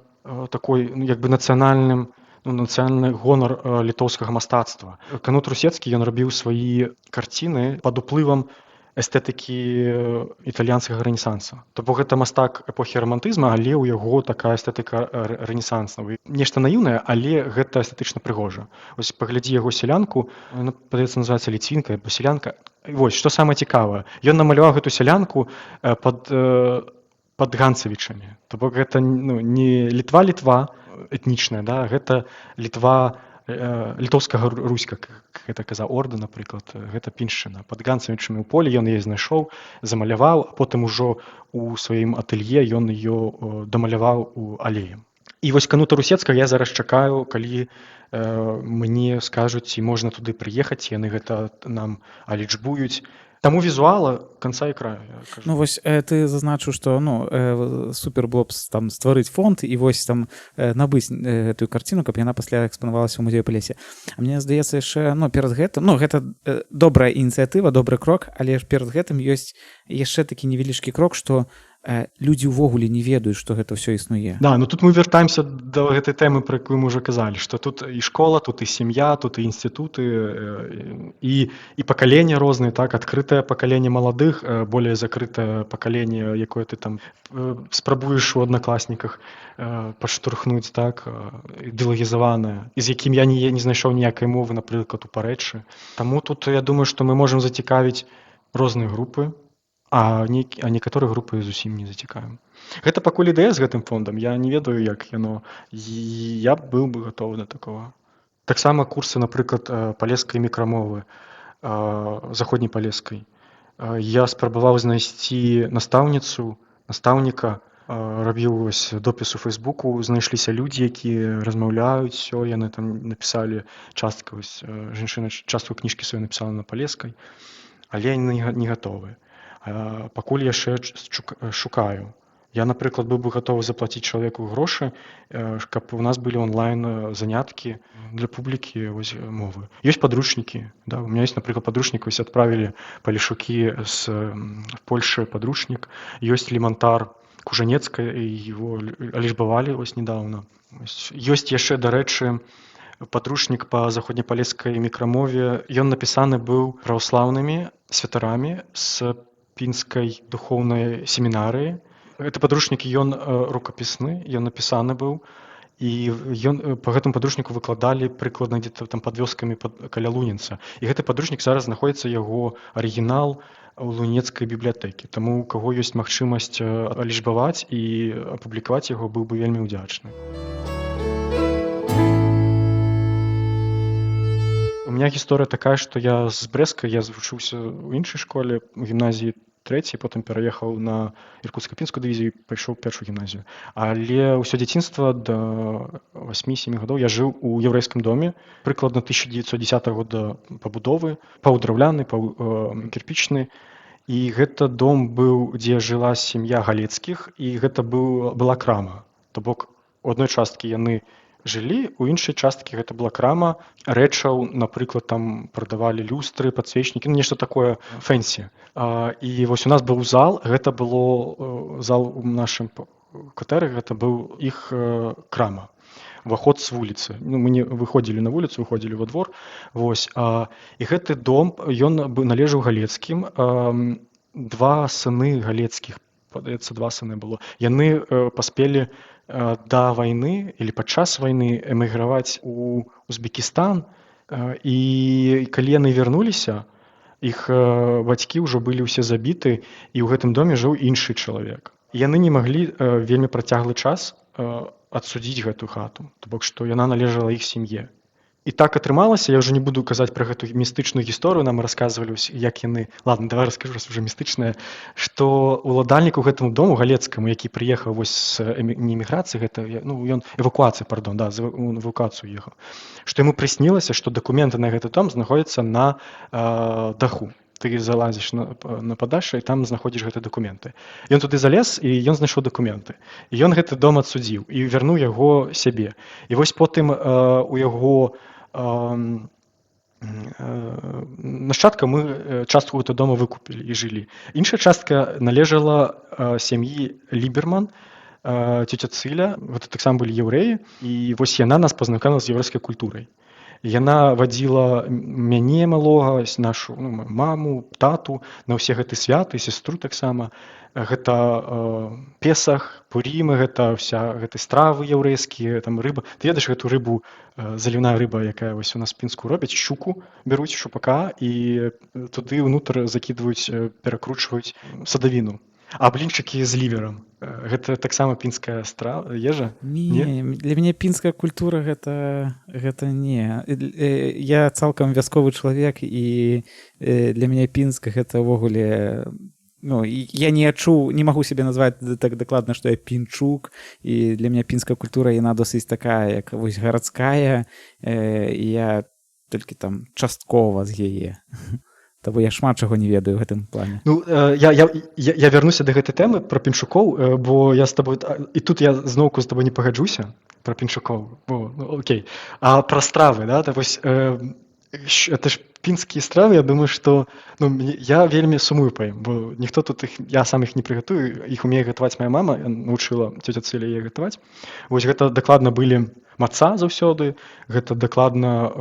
такой, ну, як бы нацыянальны гонар літоўскага мастацтва. Канут Русецкі, ён рабіў свае карціны пад уплывам эстэтыкі італьянскага рэнесанса. То бок гэта мастак эпохі рамантызма, але ў яго такая эстэтыка рэнесансная. Нешта наіўнае, але гэта эстэтычна прыгожа. Вось паглядзі яго «Сялянку», падаецца, называецца «Ліцвінка» або «Сялянка». Вось, што самае цікавае, ён намаляваў гэту сялянку пад ганцавічамі. То бок гэта не Літва этнічная, да, гэта Літва літоўскага Русь, как гэта казаў Орда, напрыклад, гэта піншчына. Пад ганцавічамі ў полі ён яе знайшоў, замаляваў, а потым ужо у сваім атэлье ён ее дамаляваў у алеем. І вось Канута Русецкага я зараз чакаю, калі мне скажуць, ці можна туды прыехаць, яны гэта нам алічбуюць. Таму візуала канца і краю. Ну вось ты зазначыў, што супер было б там стварыць фонд і вось там набыць гэтую карціну, каб яна пасля экспанавалася ў музеі Палесе. А мне здаецца яшчэ перад гэтым, гэта добрая ініцыятыва, добры крок, але ж перад гэтым ёсць яшчэ такі невялічкі крок, што людзі ўвогуле не ведаюць, што гэта ўсё існуе. Да, тут мы вяртаемся да гэтай тэмы, пра якую мы ўжо казалі, што тут і школа, тут і сям'я, тут і інстытуты, і пакаленне розныя, так, адкрытае пакаленне маладых, более закрытае пакаленне, якое ты там спрабуеш у аднакласніках падштурхнуць, так, ідэалагізаванае, і з якім я не знайшоў ніякай мовы, напрыклад, у парэчы. Таму тут я думаю, што мы можам зацікавіць розныя групы, а некаторыя групы зусім не зацікавім. Гэта пакуль ідэя з гэтым фондам, я не ведаю, як яно. Я быў бы гатовы да такога. Таксама курсы, напрыклад, палескай мікрамовы, заходняй палескай. Я спрабаваў знайсці настаўніка, рабіў допіс у Фейсбуку, знайшліся людзі, якія размаўляюць, яны там напісалі частку, жанчына частку кніжкі сваёй напісала на палескай, але яны не гатовыя. Пакуль яшчэ шукаю. Я, напрыклад, быў бы гатовы заплаціць чалавеку грошы, каб у нас былі онлайн заняткі для публікі мовы. Ёсць падручнікі. Да? У меня ёсць, напрыклад, падручнік, адправілі палешукі з Польшы падручнік. Ёсць лімантар Кужанецкая, его алічбавалі недавно. Ёсць яшчэ, дарэчы, падручнік па заходнепалескай мікрамове. Ён напісаны быў праваслаўнымі святарамі з пінскай духоўнай семінарыі. Гэты падручнік, ён рукапісны, ён напісаны быў, і па гэтым падручніку выкладалі прыкладна дзе-то там пад вёскамі каля Лунінца. І гэты падручнік зараз знаходзіцца яго арыгінал у Лунінецкай бібліятэкі. Таму у каго ёсць магчымасць алічбаваць і апублікаваць яго, быў бы вельмі ўдзячны. У меня гісторыя такая, што я з Брэска, я вучыўся ў іншай школе, у гімназіі 3, потым пераехаў на Іркуцка-Пінскую дывізію і пайшоў першую гімназію. Але ўсё дзяцінства да 8-7 гадоў я жыў у яўрэйскім доме, прыкладна 1910 года пабудовы, паўдраўляны, паўкірпічны. І гэта дом быў, дзе жыла сям'я Галецкіх, і гэта была крама. То бок у адной часткі яны жылі, у іншай часткі гэта была крама рэчаў, напрыклад, там прадавалі люстры, падсвечнікі, нешта такое фэнсі. І вось у нас быў зал, гэта было зал у нашым кватэры, гэта быў іх крама. Уваход з вуліцы. Мы не выходзілі на вуліцу, выходзілі во двор. І гэты дом, ён належаў Галецкім. два сыны галецкіх, падаецца, два сыны было. Яны паспелі да вайны или падчас вайны эміграваць у Узбекістан, і калі яны вярнуліся, іх бацькі ўжо былі ўсе забіты, і ў гэтым доме жыў іншы чалавек. Яны не маглі вельмі працяглы час адсудзіць гэтую хату, то бок што яна належала іх сям'е. І так атрымалася, я ўжо не буду казаць пра гэту містычную гісторыю, нам расказвалі, як яны, ладно, давай раскажу, раз уже містычная, што уладальніку гэтаму дому галецкаму, які прыехаў вось з не эміграцыі, гэта, ну, ён эвакуацыя, пардон, да, эвакуацыю ехаў, што яму прыснілася, што дакументы на гэты дом знаходзяцца на даху. Ты залазіш на паддашша, і там знаходзіш гэтыя дакументы. Ён туды залез, і ён знайшоў дакументы. І ён гэты дом адсудзіў, і вярнуў яго сябе. І вось потым у яго нашчадка мы частку гэтага дома выкупілі і жылі. Іншая частка належала сям'і Ліберман, цёця Цыля, гэта таксама былі яўрэі, і вось яна нас пазнакоміла з яўрэйскай культурай. Яна вадзіла мяне малога, нашу маму, тату на ўсе гэты святы, сестру таксама. Гэта Песах, Пурімы, гэта вся гэты стравы яўрэйскія, там рыба. Ты ведаеш гэту рыбу, заліўная рыба, якая вось у нас пінску робяць, щуку бяруць, шупака, і туды ўнутр закідваюць, перакручваюць садавіну. А блінчыкі з ліверам. Гэта таксама пінская ежа? Не, для мяне пінская культура гэта не. Я цалкам вясковы чалавек, і для мяне пінска гэта ўвогуле... Ну, я не магу сябе назваць так дакладна, што я пінчук, і для мяне пінская культура, яна досыць такая, як вось гарадская, і я толькі там часткова з яе. Таму я шмат чаго не ведаю ў гэтым плане. Ну, я вярнуся да гэтай тэмы пра пінчукоў, бо я з табой... І тут я зноўку з табой не пагаджуся пра пінчукоў. Окей. А пра стравы, да? Вось... Это ж пінскія стравы, я думаю, што я вельмі сумую па ім, бо ніхто тут іх, я сам іх не прыгатую, іх умее гатаваць моя мама, навучыла цёця Цыля яе гатаваць. Вось гэта дакладна былі маца заўсёды, гэта дакладна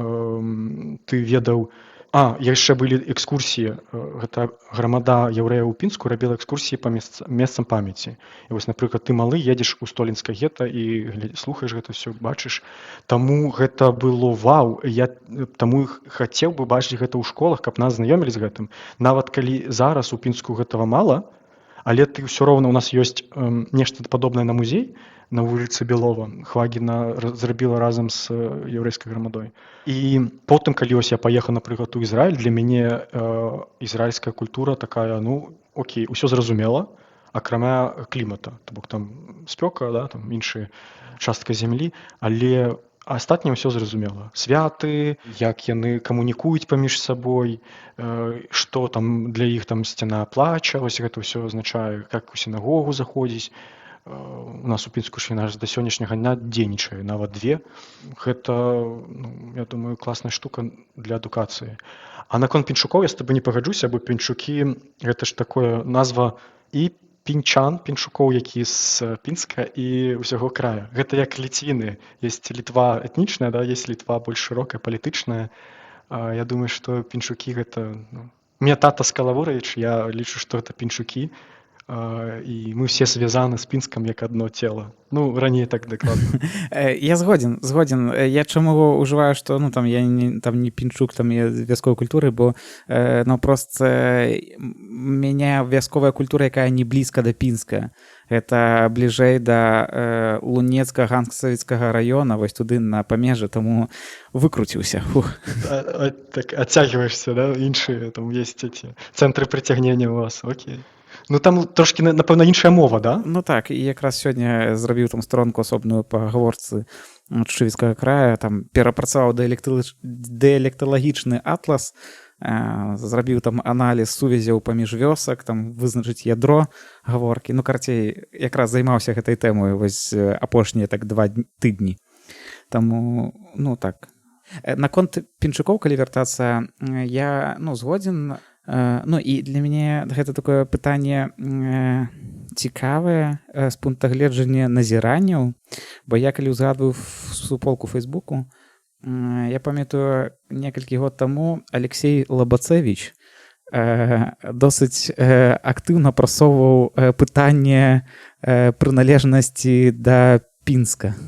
ты ведаў. Яшчэ былі экскурсіі, гэта грамада яўрэяў у Пінску рабіла экскурсіі па месцам памяці. І вось, напрыклад, ты малы, едзеш у Столінскае гета і слухаеш гэта ўсё, бачыш. Таму гэта было вау, я таму хацеў бы бачыць гэта ў школах, каб нас знаёмілі з гэтым. Нават калі зараз у Пінску гэтага мала, але ты ўсё роўна, у нас ёсць нешта падобнае на музей, на вуліцы Белова. Хвагіна зрабіла разам з яўрэйскай грамадой. І потым, калі ось я паехаў, напрыклад, у Ізраіль, для мяне ізраільская культура такая, окей, усё зразумела, акрамя клімата. То бок там спёка, да, там іншая частка зямлі, але астатняе ўсё зразумела. Святы, як яны камунікуюць паміж сабой, што там для іх там сцяна плача, ось гэта ўсё азначае, як у сінагогу заходзіць. У нас у Пінску ж яна да сённяшняга дня дзейнічае, нават две. Гэта, я думаю, класная штука для адукацыі. А наконт пінчукоў я з табой не пагаджуся, бо пінчукі гэта ж такое назва і пінчан, пінчукоў, які з Пінска і ўсяго края. Гэта як ліцвіны. Ёсць Літва этнічная, да, ёсць Літва больш шырокая, палітычная. Я думаю, што пінчукі гэта... У меня тата з Калавураіч, я лічу, што гэта пінчукі. І мы все звязаны з Пінскам як адно цела. Раней так дакладна. Я згоден. Я чаму ўжываю, што там я не пінчук, там я вясковай культуры, бо проста мяне вясковая культура, якая не блізка да Пінска. Гэта бліжэй да Лунецкага Ганг-Савецкага раёна, вось туды на памежжы, таму выкруціўся. Так адцягваешся, да? Іншыя, там ёсць эти цэнтры прыцягнення ў вас, окей. Там трошки, напэўна, іншая мова, да? Так, і якраз сёння зрабіў там сторонку асобную па гаворцы Чувіцкага края, там перапрацаваў дыялекталагічны атлас, зрабіў там аналіз сувязяў паміж вёсак, там вызначыць ядро гаворкі. Карацей, якраз займаўся гэтай тэмой вось апошнія так 2 тыдні. Таму, так. Наконт пінчукоў, калі вяртацца, я, згодзін. І для мяне гэта такое пытанне цікавае з пункта гледжання назіранняў, бо я калі ўзгадваю суполку Фейсбуку, я памятаю некалькі год таму Алексей Лабацевіч досыць актыўна прасоўваў пытанне прыналежнасці да Пінска.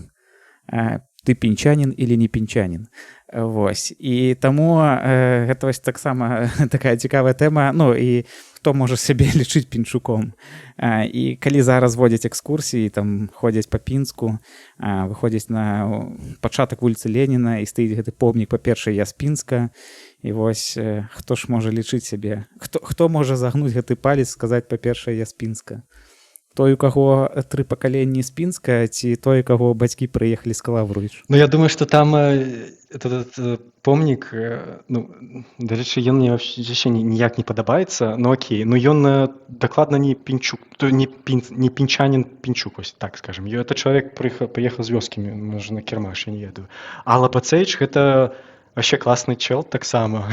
Ты пінчанін или не пінчанін. Вось. І таму гэта вось таксама такая цікавая тэма. Ну і хто можа сябе лічыць пінчуком. І калі зараз водзяць экскурсіі, там ходзяць па Пінску, выходзяць на пачатак вуліцы Леніна і стаіць гэты помнік, па-першае, я з Пінска. І вось хто ж можа лічыць сябе? Хто можа загнуць гэты палец, сказаць, па-першае, я з Пінска? Той, у каго 3 пакаленні з Пінска, ці той, у каго бацькі прыехалі з Калавруіч? Ну, я думаю, что там этот помнік, ну, дарэчы, ён мне вообще ніяк не падабаецца, ну окей, ну ён дакладна не пінчук, не пінчанін пінчук, ось так скажем. Это чалавек прыехаў з вёскі, можа, на кірмаш, я не ведаю. Алла Бацэйч гэта вообще класны чел таксама,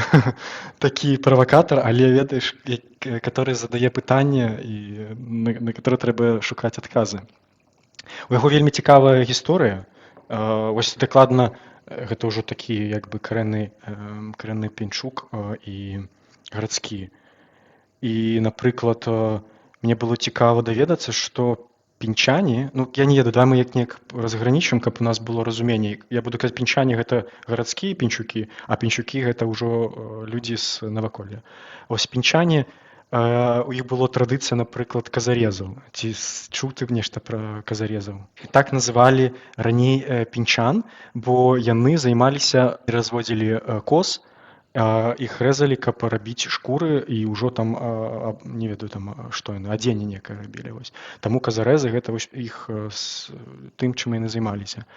такі правакатар, але ведаеш, который задае пытанне і на которые трэба шукаць адказы. У яго вельмі цікавая гісторыя. Вось дакладна гэта ўжо такі як бы карэнны пінчук і гарадскі. І, напрыклад, мне было цікава даведацца, што пінчане, ну я не ведаю, давай мы як-неяк разгранічым, каб у нас было разуменне. Я буду казаць, пінчане гэта гарадскія пінчукі, а пінчукі гэта ўжо людзі з наваколля. Вось пінчане, у іх было традыцыя, напрыклад, казарезаў. Ці чуў ты нешта пра казарезаў? Так называлі раней пінчан, бо яны займаліся і разводзілі коз, іх рэзалі, каб рабіць шкуры і ўжо там, не ведаю, там, што яны, адзенне некае рабілі. Вось. Таму казарэзы гэта вось іх з тым, чым яны займаліся.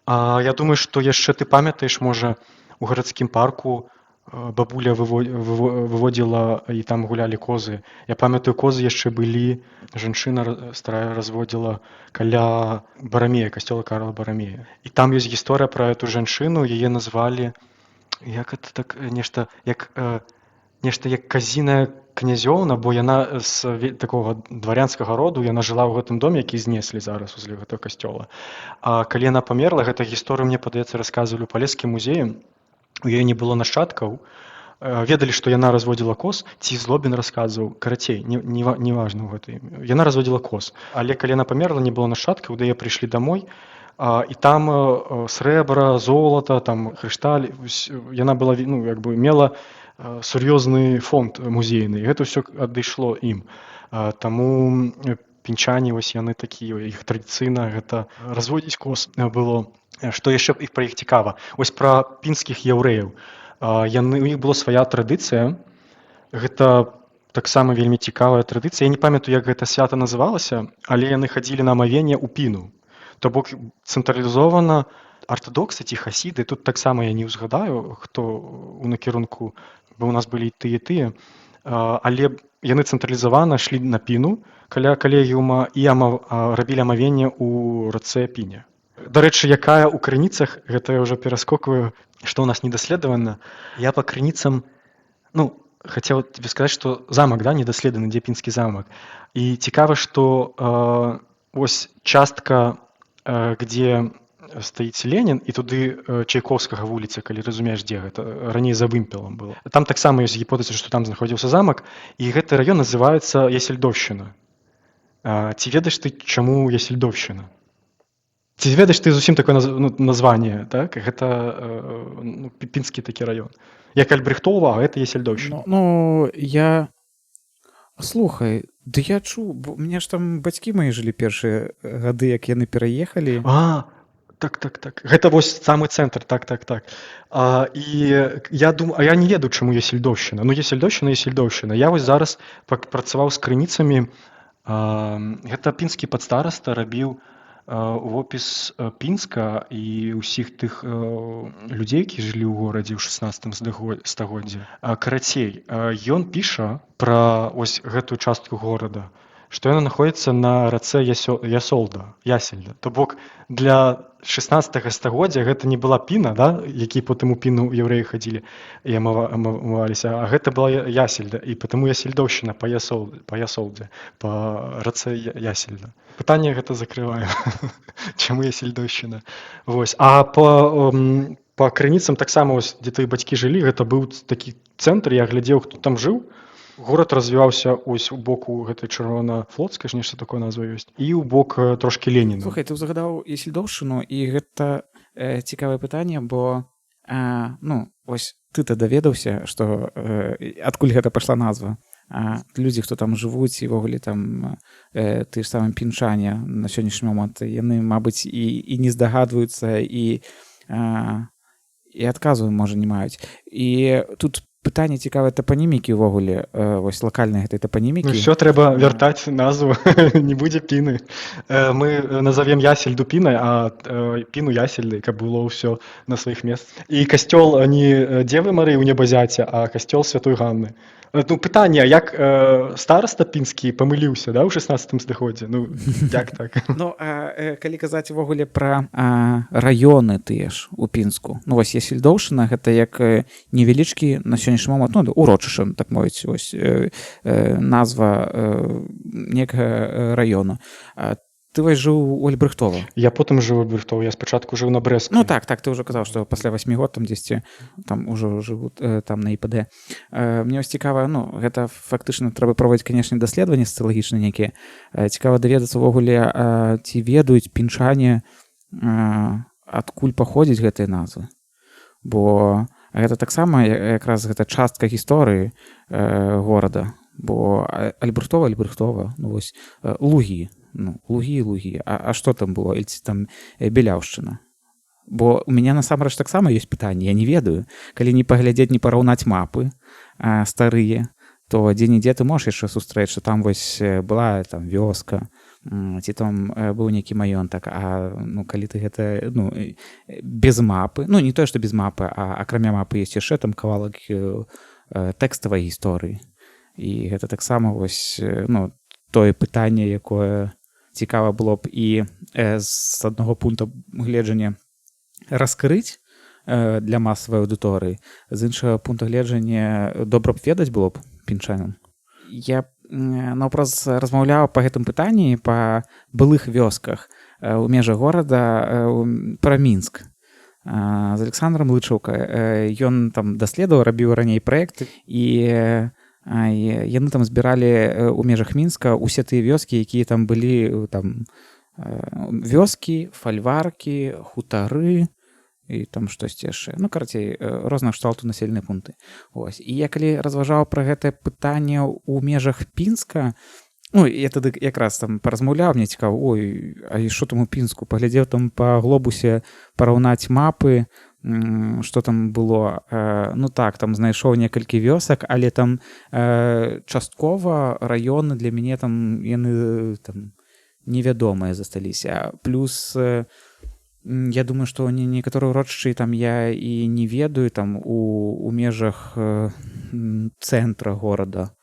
Я думаю, што яшчэ ты памятаеш, можа, у гарадскім парку бабуля выводзіла і там гулялі козы. Я памятаю, козы яшчэ былі, жанчына старая разводзіла каля Барамея, касцёла Карла Барамея. І там ёсць гісторыя пра эту жанчыну, яе назвалі як это так, нешта як казіная князёўна, бо яна з такога дварянскага роду, яна жыла ў гэтым доме, які знеслі зараз возле гэтага касцёла. А калі яна памерла, гэта гісторыю, мне падаецца, расказвалі ў палескім музеі, у яе не было нашчадкаў, ведалі, што яна разводзіла коз, ці Злобін расказваў, карацей, не важна ў гэтай. Яна разводзіла коз, але калі яна памерла, не было нашчадкаў, да яе прыйшлі дамой, і там срэбра, золата, там крышталь, яна была, ну, як бы мела сур'ёзны фонд музейны, і гэта ўсё адышло ім. Таму пінчане, вось яны такія, іх традыцыйна гэта разводзіць коз было. Што яшчэ пра іх цікава? Вось пра пінскіх яўрэяў. У іх была свая традыцыя, гэта таксама вельмі цікавая традыцыя. Я не памятаю, як гэта свята называлася, але яны хадзілі на амавенне ў піну. То бок цэнтралізована артадоксы ці хасіды, тут таксама я не ўзгадаю, хто ў накірунку, бо ў нас былі і тыя, але яны цэнтралізавана шлі на піну каля калегіума і рабілі амавенне ў рацэ Піня. Дарэчы, якая ў крыніцах, гэта я ўжо пераскокваю, што ў нас недаследавана. Я па крыніцам, ну, хацеў тебе сказаць, што замак, да, недаследаваны, дзе Пінскі замак. І цікава, што вось частка, где стаіць Ленін, і туды Чайковскага вуліца, калі разумееш, дзе гэта, раней за вымпелам было. Там таксама ёсць гіпотэза, што там знаходзіўся замак, і гэты раён называецца Ясельдовшчына. Ці ведаеш ты, чаму Ясельдовшчына? Ці ведаеш ты зусім такое названне, так? Гэта пінскі такі раён. Як Альбрехтова, а гэта Ясельдовшчына. Ну, я... Слухай, да я чуў, бо мне ж там бацькі мои жылі першыя гады, як яны пераехалі. Так. Гэта вось самы цэнтр, так. І я думаю, я не ведаю, чаму Ясельдовшчына. Ну, Ясельдовшчына. Я вось зараз працаваў з крыніцамі. Гэта пінскі падстараста рабіў опіс Пінска і ўсіх тых людзей, які жылі ў горадзе ў 16 стагоддзі. Карацей, ён піша пра ось гэтую частку горада, што яна знаходзіцца на рацэ Ясельда. То бок для 16 стагоддзя гэта не была Піна, да, які потым у Піну яўрэі хадзілі і амываліся, а гэта была Ясельда, і потому Ясельдовшчына па Ясолдзе, па рацэ Ясельда. Пытанне гэта закрываем. Чаму Ясельдовшчына? Вось. А Па крыніцам таксама вось, дзе твае бацькі жылі, гэта быў такі цэнтр, я глядзеў, хто там жыў. Горад развіваўся ось у боку гэтай чырвонаафлотскай ж нешта такое назва ёсць і ў бок трошкі Леніна. Слухай, ты ўзгадаў Ісельдоўшчыну, і гэта цікавае пытанне, бо вось ты-то даведаўся, што адкуль гэта пайшла назва. Людзі, хто там жывуць і ўвогуле там ты ж самым пінчане на сённяшні момант, яны, мабыць, і не здагадваюцца, і адказу, можа, не маюць. І тут пытанне цікавае тапанімікі ўвогуле, вось лакальнай гэтай тапанімікі. Усё трэба вяртаць назву, не будзе піны. Мы назовем Ясельду пінай, а піну Ясельдай, каб было ўсё на сваіх месцах. І касцёл не Дзевы Марыі ў Небазяце, а касцёл Святой Ганны. Ну, пытанне, як стараста пінскі памыліўся, да, ў 16 стагоддзі? Ну, як так? Ну, калі казаць увогуле пра раёны тыя ж у Пінску, ну, вось Ісельдоўшчына, гэта як невялічкі на сённяшні момант, ну, урочышча, так мовіць, вось назва некага раёну. Ты вось жыў у Альбрэхтова. Я потым жыў у Альбрэхтова, я спачатку жыў на Брэсцкай. Ну так, ты ўжо казаў, што пасля 8 год там дзесьці там ужо жыву там на ІПД. Мне вось цікава, ну, гэта фактычна трэба праводзіць, канешне, даследаванні сацыялагічныя нейкія. Цікава даведацца ўвогуле, ці ведаюць пінчане, адкуль паходзяць гэтыя назвы. Бо гэта таксама якраз гэта частка гісторыі горада. Бо Альбрэхтова, ну вось Лугі. Ну, Лугі. А што там было? Ці там Беляўшчына? Бо у мяне насамрэч таксама ёсць пытанне, я не ведаю. Калі не паглядзець, не параўнаць мапы старыя, то дзе-нідзе ты можаш яшчэ сустрэць, што там вось была там вёска, ці там быў нейкі маёнтак, а ну, калі ты гэта без мапы, ну не тое, што без мапы, а акрамя мапы ёсць яшчэ там кавалак тэкставай гісторыі. І гэта таксама вось, ну, тое пытанне, якое цікава было б і з аднаго пункту гледжання раскрыць для масавай аўдыторыі, з іншага пункту гледжання добра б ведаць было б пінчанам. Я наўпрост размаўляў па гэтым пытанні па былых вёсках у межах горада пра Мінск з Александром Лычаўкай. Ён там даследаваў, рабіў раней праект, і яны там збіралі ў межах Мінска ўсе тыя вёскі, якія там былі, там вёскі, фальваркі, хутары і там штосьці яшчэ. Ну, карацей, рознага кшталту населеныя пункты. Ось. І я калі разважаў пра гэтае пытанне ў межах Пінска, ну, я тады якраз там паразмаўляў, мне цікава, ой, а што там у Пінску? Паглядзеў там па глобусе параўнаць мапы, што там было. Ну так, там знайшоў некалькі вёсак, але там часткова раёны для мяне там яны там невядомыя засталіся. Плюс я думаю, што некаторыя ўрочышчы там я і не ведаю там у межах цэнтра горада.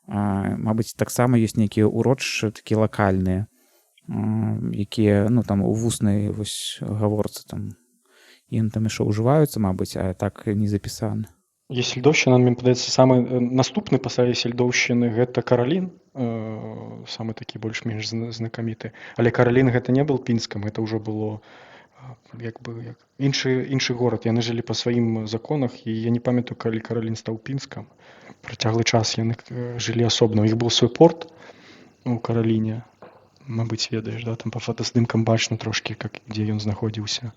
Мабыць, таксама ёсць нейкія ўрочышчы такія лакальныя, якія, ну, там у вуснай вось гаворцы там яны там яшчэ ўжываюцца, мабыць, а так не запісаны. Ісельдоўшчына, мне падаецца, самы наступны пасля Ісельдоўшчыны гэта Каралін, самы такі больш-менш знакаміты. Але Каралін гэта не быў Пінскам, гэта ўжо было як іншы горад. Яны жылі па сваім законах, і я не памятаю, калі Каралін стаў Пінскам. Працяглы час яны жылі асобна. У іх быў свой порт у Караліне. Мабыць, ведаеш, да? Там па фотаздымкам бачна трошкі, дзе ён знаходзіўся.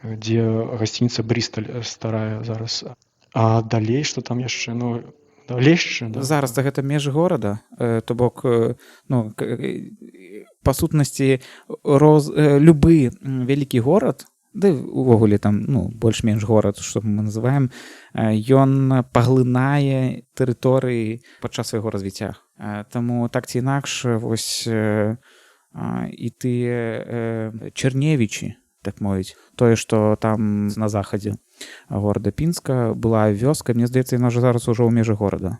Дзе гасцініца Брысталь старая зараз. А далей, што там яшчэ, ну, Лешчы, да? Зараз гэта межы горада, то бок, ну, па сутнасці, любы вялікі горад, ды увогуле там, ну, больш-менш горад, што мы называем, ён паглынае тэрыторыі падчас свайго развіцця. Таму так ці інакш, вось, і тыя Чэрневічы, так мовіць, тое, што там на захадзе горада Пінска была вёска, мне здаецца, яна ж зараз ужо ў межы горада.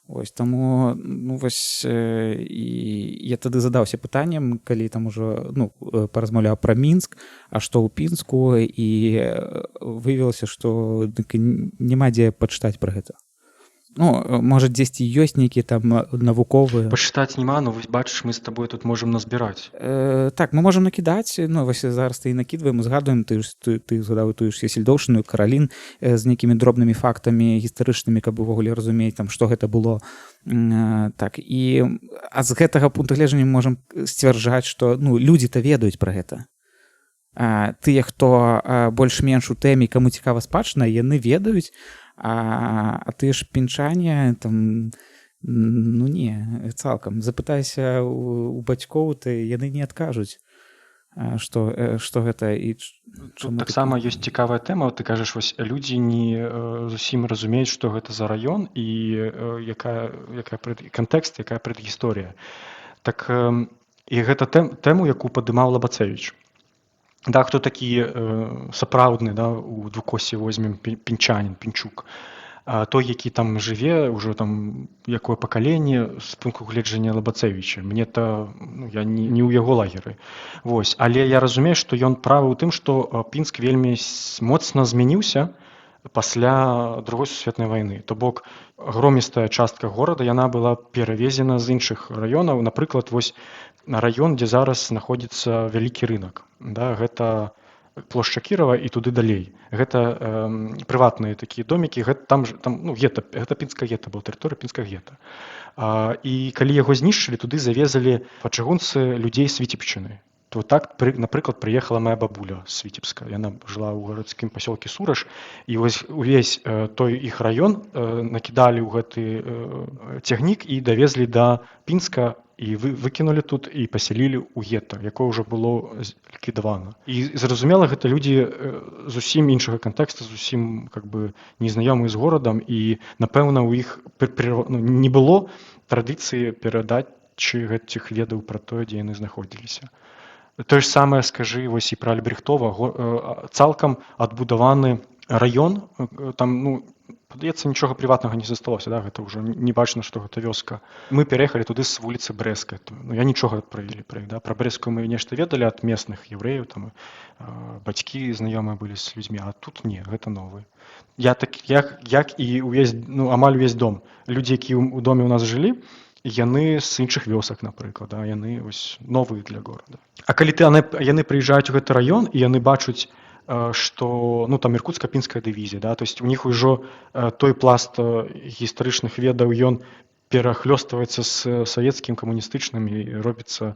Ось, таму, ну, вось, і я тады задаўся пытаннем, калі там ужо, ну, паразмаўляў пра Мінск, а што ў Пінску, і выявілася, што няма дзе пачытаць пра гэта. Ну, можа дзесьці ёсць нейкія там навуковыя. Пачытаць няма, ну вось бачыш, мы з табой тут можам назбіраць. Так, мы можам накідаць, ну вось зараз ты і накідваем, згадваем, ты згадаў тую ж Сельдоўшчыну, Каралін з нейкімі дробнымі фактамі гістарычнымі, каб увогуле разумець там, што гэта было. Так, і з гэтага пункту гледжання мы можам сцвярджаць, што ну людзі-то ведаюць пра гэта. Тыя, хто больш-менш у тэме, каму цікава спадчына, яны ведаюць, а тыя ж пінчане там ну не, цалкам запытайся у бацькоў, то яны не адкажуць, што гэта і тут таксама ёсць цікавая тэма. Ты кажаш, вось людзі не зусім разумеюць, што гэта за раён і якая кантэкст, якая прадгісторыя. Так і гэта тэму, якую падымаў Лабацевіч. Да, хто такі сапраўдны, да, у двукосе возьмем пінчанін, пінчук, той, які там жыве, ўжо там якое пакаленне з пункту гледжання Лабацевіча. Мне я не ў яго лагеры. Вось. Але я разумею, што ён правы ў тым, што Пінск вельмі моцна змяніўся пасля Другой сусветнай вайны. То бок громістая частка горада, яна была перавезена з іншых раёнаў. Напрыклад, вось раён, дзе зараз знаходзіцца вялікі рынак. Да, гэта плошча Кірава і туды далей. Гэта прыватныя такія домікі, там гета, гэта пінскае гета, была тэрыторыя пінскага гета. І калі яго знішчылі, туды завезалі па чыгунцы людзей з Віцебшчыны. То так, напрыклад, прыехала моя бабуля з Віцебска. Яна жыла ў гарадскім пасёлкі Сураж, і вось увесь той іх раён накідалі ў гэты цягнік і давезлі да Пінска, і выкінулі тут і пасялілі ў гета, якое ўжо было ліквідавана. І зразумела, гэта людзі зусім іншага кантэкста, зусім незнаёмыя з горадам, і напэўна у іх не было традыцыі перадачы гэтых ведаў пра тое, дзе яны знаходзіліся. Тое ж самае, скажы, вось і пра Альбрехтова, цалкам адбудаваны раён, там, падаецца, нічога прыватнага не засталося, да? Гэта ўжо не бачна, што гэта вёска. Мы пераехалі туды з вуліцы Брэскай. Я нічога пра іх, да? Пра Брэскую мы нешта ведалі ад местных яўрэяў, там бацькі знаёмыя былі з людзьмі, а тут не, гэта новы. Як і амаль увесь дом. Людзі, якія ў доме ў нас жылі, яны з іншых вёсак, напрыклад, да? Яны новыя для горада. А калі яны прыязджаюць у гэты раён, і яны бачаць, што там Іркуцка-пінская дывізія, да, то есть у них ўжо той пласт гістарычных ведаў, ён перахлёстваецца з савецкім камуністычным і робіцца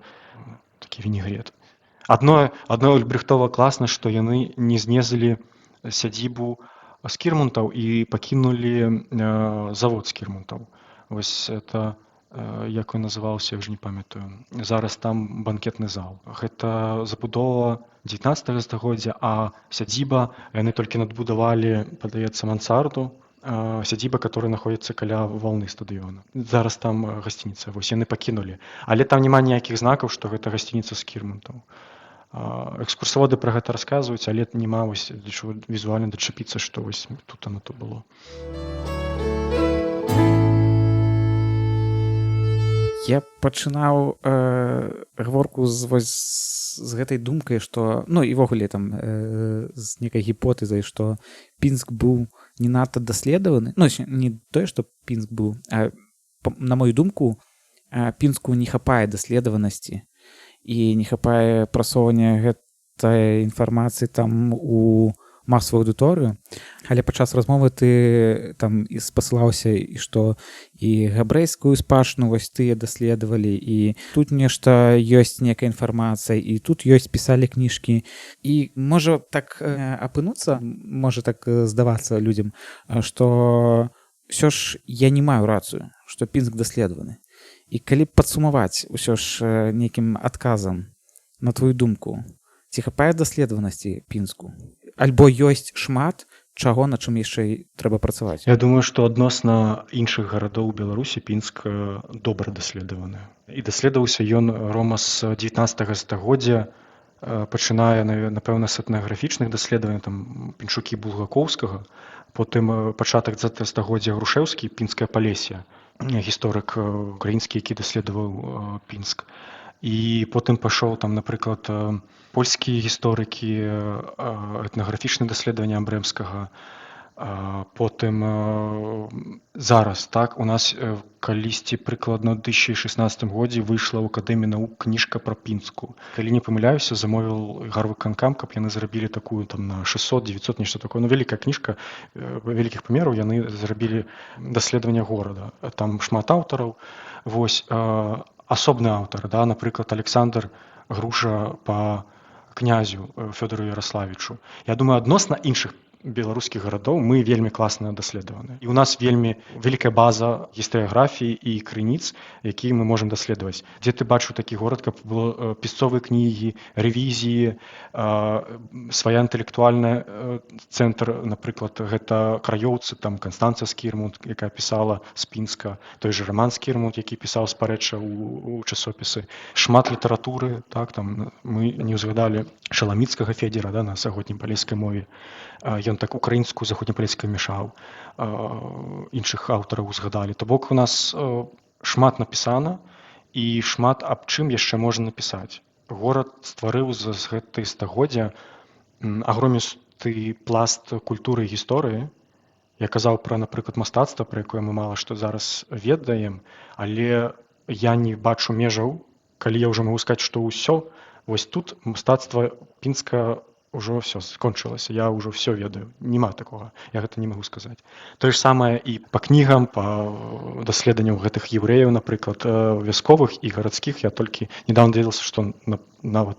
такі вінегрет. Адно Альбрехтова класна, што яны не знезалі сядзібу скірмунтаў і пакінулі завод скірмунтаў. Вось это як ён называўся, я ўжо не памятаю. Зараз там банкетны зал. Гэта забудова 19 стагоддзя, а сядзіба, яны толькі надбудавалі, падаецца, мансарду, сядзіба, которая находіцца каля валны стадыёна. Зараз там гасцініца, вось яны пакінулі. Але там няма ніякіх знакаў, што гэта гасцініца скірмунтаў. Экскурсаводы пра гэта расказваюць, але няма візуальна дачапіцца, што вось тут оно то было. Я пачынаў гаворку з гэтай думкай, што івогуле там з нейкай гіпотэзай, што Пінск быў не надта даследаваны. Не тое, што Пінск быў, а на мою думку, Пінску не хапае даследаванасці і не хапае прасоўвання гэтай інфармацыі там у масавую аўдыторыю. Але падчас размовы ты там і спасылаўся, і што і габрэйскую спадчыну вось тыя даследавалі, і тут нешта ёсць нейкая інфармацыя, і тут ёсць пісалі кніжкі. І можа так апынуцца, можа так здавацца людзям, што ўсё ж я не маю рацыю, што Пінск даследаваны. І калі падсумаваць усё ж нейкім адказам на твою думку, ці хапае даследаванасці Пінску? Альбо ёсць шмат чаго, на чым яшчэ трэба працаваць? Я думаю, што адносна іншых гарадоў Беларусі Пінск добра даследаваны. І даследаваўся ён, Рома, з 19 стагоддзя, пачынае, напэўна, з этнаграфічных даследаванняў, там пінчукі Булгакоўскага, потым пачатак 20 стагоддзя Грушэўскі, Пінскае Палессе, гісторык украінскі, які даследаваў Пінск. І потым пашоў там, напрыклад, польскія гісторыкі, этнаграфічныя даследаванні Абрэмскага. Потым зараз так у нас калісьці прыкладна ў 2016 годзе выйшла ў акадэміі навук кніжка пра пінску. Калі не памыляюся, замовіў гарвыканкам, каб яны зрабілі такую там на 600-900 нешта такое. Ну, вялікая кніжка вялікіх памераў, яны зрабілі даследаванне горада. Там шмат аўтараў. Вось асобны аўтар, да, напрыклад, Александр Груша па князю Фёдору Яраславічу. Я думаю, адносна іншых беларускіх гарадоў мы вельмі класна даследаваны. І ў нас вельмі вялікая база гістарыяграфіі і крыніц, якія мы можам даследаваць. Дзе ты бачыў такі горад, каб было пісцовыя кнігі, рэвізіі, свая інтэлектуальная цэнтр, напрыклад, гэта краёўцы, там Канстанца Скірмунд, якая пісала з Пінска, той же Роман Скірмунд, які пісаў спарэча ў часопісы. Шмат літаратуры, так, там мы не ўзгадалі Шаламіцкага Федзера, да, на заходнепалескай мове. Ён так украінскую заходнепалескую мяшаў, іншых аўтараў узгадалі. То бок у нас шмат напісана і шмат аб чым яшчэ можна напісаць. Горад стварыў з гэтай стагоддзя агромісты пласт культуры і гісторыі. Я казаў пра, напрыклад, мастацтва, пра якое мы мала што зараз ведаем, але я не бачу межаў, калі я ўжо магу сказаць, што ўсё, вось тут мастацтва Пінска ўжо все скончылася, я ўжо все ведаю, няма такога, я гэта не магу сказаць. Тое ж самае і па кнігам, па даследанням гэтых еўрэяў, напрыклад, вясковых і гарадскіх, я толькі недавно даведаўся, што нават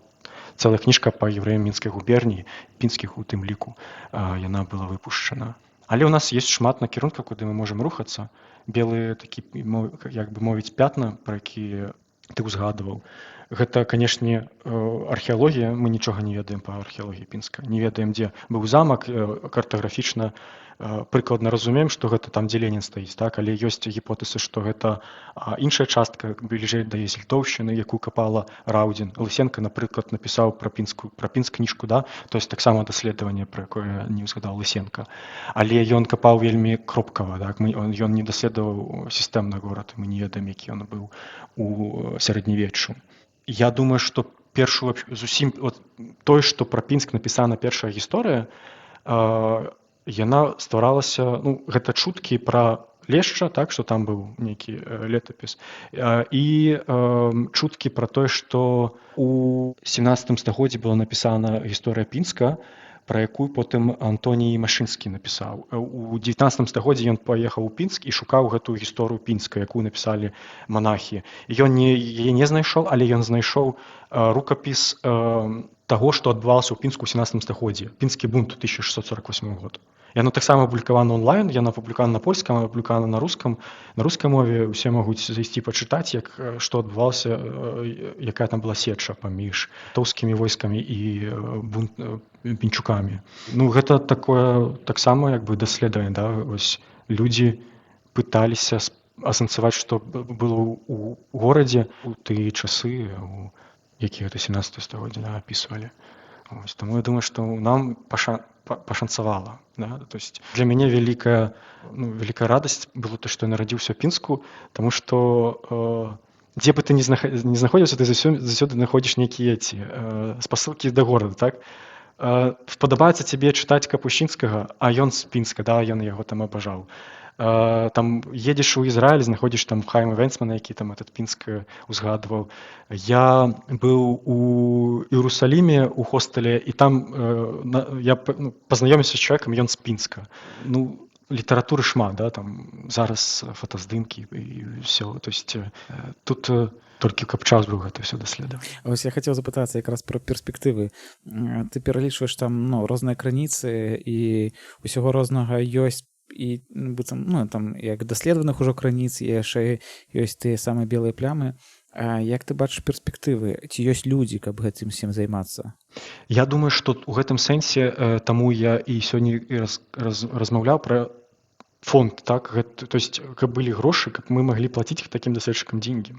цэлая кніжка па еўрэям мінскай губерніі, пінскіх у тым ліку, яна была выпушчана. Але ў нас ёсць шмат накірункаў, куды мы можам рухацца. Белыя такі, як бы мовіць, пятна, пра якія ты ўзгадываў. Гэта, канешне, археалогія, мы нічога не ведаем па археалогіі Пінска. Не ведаем, дзе быў замак, картаграфічна прыкладна разумеем, што гэта там, дзе Ленін стаіць, так? Але ёсць гіпотэзы, што гэта іншая частка, бліжэй да Езельтоўшчыны, якую капала Раўдзін. Лысенка, напрыклад, напісаў пра Пінск кніжку, да? То есть таксама даследаванне, пра якое не ўзгадаў Лысенка. Але ён капаў вельмі кропкава, так? Ён не даследаваў сістэмна горад, мы не ведаем, які ён быў у сярэднявеччу. Я думаю, што першую зусім тое, што пра Пінск напісана першая гісторыя, яна стваралася, ну, гэта чуткі пра Лешча, так, што там быў нейкі летапіс, і чуткі пра тое, што у 17 стагоддзі была напісана гісторыя Пінска, пра якую потым Антоній Машынскі напісаў. У 19 стагоддзі ён паехаў у Пінск і шукаў гэтую гісторыю Пінска, якую напісалі манахі. Ён яе не знайшоў, але ён знайшоў рукапіс таго, што адбывалася ў Пінску ў 17 стагоддзі. Пінскі бунт 1648 год. Яно таксама апублікавана онлайн, яна апублікавана на польскам, апублікавана на рускай мове, усе могуць зайсці пачытаць, што адбывалася, якая там была сеча паміж тоўскімі войскамі і пінчукамі. Ну, гэта такое таксама як бы даследаванне, да? Ось людзі пыталіся асэнсаваць, што было ў горадзе у тыя часы, якія гэта 17 стагоддзя апісвалі. Таму я думаю, што нам пашанцавала. Да? То есть для мяне вялікая радасць было то, што я нарадзіўся ў Пінску, таму што дзе бы ты не знаходзіўся, ты заўсёды знаходзіш нейкія спасылкі да горада. Так? Падабаецца цябе чытаць Капушчынскага, а ён з Пінска, да? Ён яго там абажаў. Там едзеш у Ізраіль, знаходзіш там Хайма Венцмана, які там этот Пінск узгадваў. Я быў у Іерусаліме у хостэле, і там я пазнаёміўся з чалавекам, ён з Пінска. Ну, літаратуры шмат, да, там зараз фотаздымкі і ўсё. То есть тут толькі каб час быў гэта ўсё даследаваць. Вось я хацеў запытацца якраз пра перспектывы. Ты пералічваеш там розныя крыніцы і ўсяго рознага ёсць, і там як даследаваных ужо крыніц, яшчэ ёсць тыя самыя белыя плямы. А як ты бачыш перспектывы? Ці ёсць людзі, каб гэтым всем займацца? Я думаю, што ў гэтым сэнсе, таму я і сёння размаўляў пра фонд, так? То есть, каб былі грошы, каб мы маглі плаціць такім даследчыкам деньги,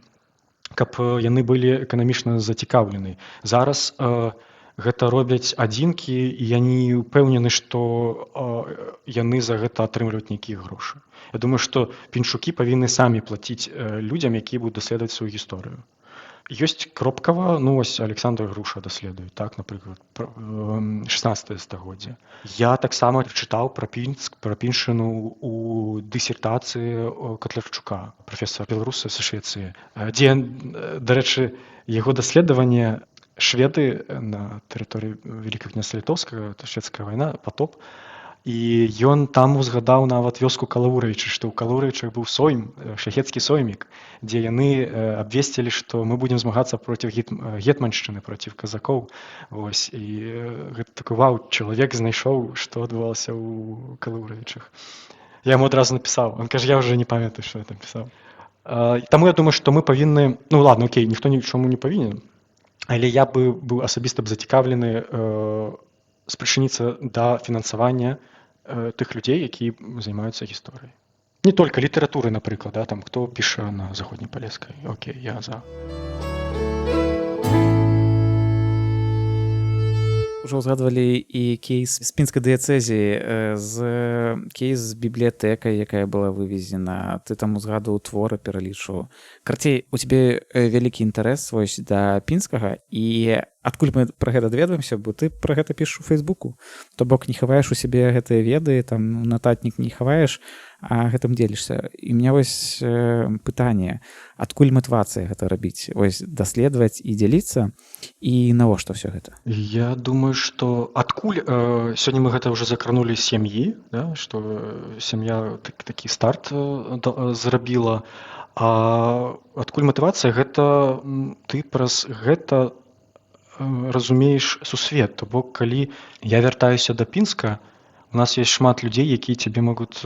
каб яны былі эканамічна зацікаўлены. Зараз гэта робяць адзінкі, і я не ўпэўнены, што яны за гэта атрымліваюць нейкія грошы. Я думаю, што пінчукі павінны самі плаціць людзям, якія будуць даследаваць сваю гісторыю. Ёсць кропкава, ну вось Александр Груша даследуе, так, напрыклад, 16 стагоддзе. Я таксама чытаў пра Пінск, пра піншчыну у дысертацыі Катлярчука, прафесара беларуса са Швецыі, дзе, дарэчы, яго даследаванне шведы на тэрыторыі Вялікага княства Літоўскага, шведская вайна, патоп, і ён там узгадаў нават вёску Калаўрэчы, што ў Калаўрэчах быў сойм, шляхецкі соймік, дзе яны абвесцілі, што мы будзем змагацца проціў гетманшчыны, проціў казакоў. Вось, і гэта такой вау, чалавек знайшоў, што адбывалася ў Калаўрэчах. Я яму адразу напісаў, он кажа, я ўжо не памятаю, што я там пісаў. Таму я думаю, што мы павінны, ну ладно, окей, ніхто нічому не павінен, але я бы быў асабіста б зацікаўлены спрычыніцца да фінансавання тых людзей, які займаюцца гісторыяй. Не толькі літаратуры, напрыклад, да, там хто піша на заходнепалескай. Окей, я за. Ужо ўзгадвалі і кейс з пінскай дыяцэзіі, кейс з бібліятэкай, якая была вывезена. Ты там узгадваў творы, пералічваў. Карацей, у цябе вялікі інтарэс вось да пінскага, і адкуль мы пра гэта даведваемся, бо ты пра гэта пішаш у Фейсбуку. То бок не хаваеш у сябе гэтыя веды, там нататнік не хаваеш, а гэтым дзелішся. І у меня вось пытанне, адкуль матывацыя гэта рабіць? Вось даследаваць і дзяліцца, і навошта ўсё гэта? Я думаю, што адкуль сёння мы гэта ўжо закранулі сям'і, да, што сям'я такі старт зрабіла. А адкуль матывацыя, гэта ты праз гэта разумееш сусвет. То бок, калі я вяртаюся да Пінска, у нас есть шмат людзей, якія цябе могуць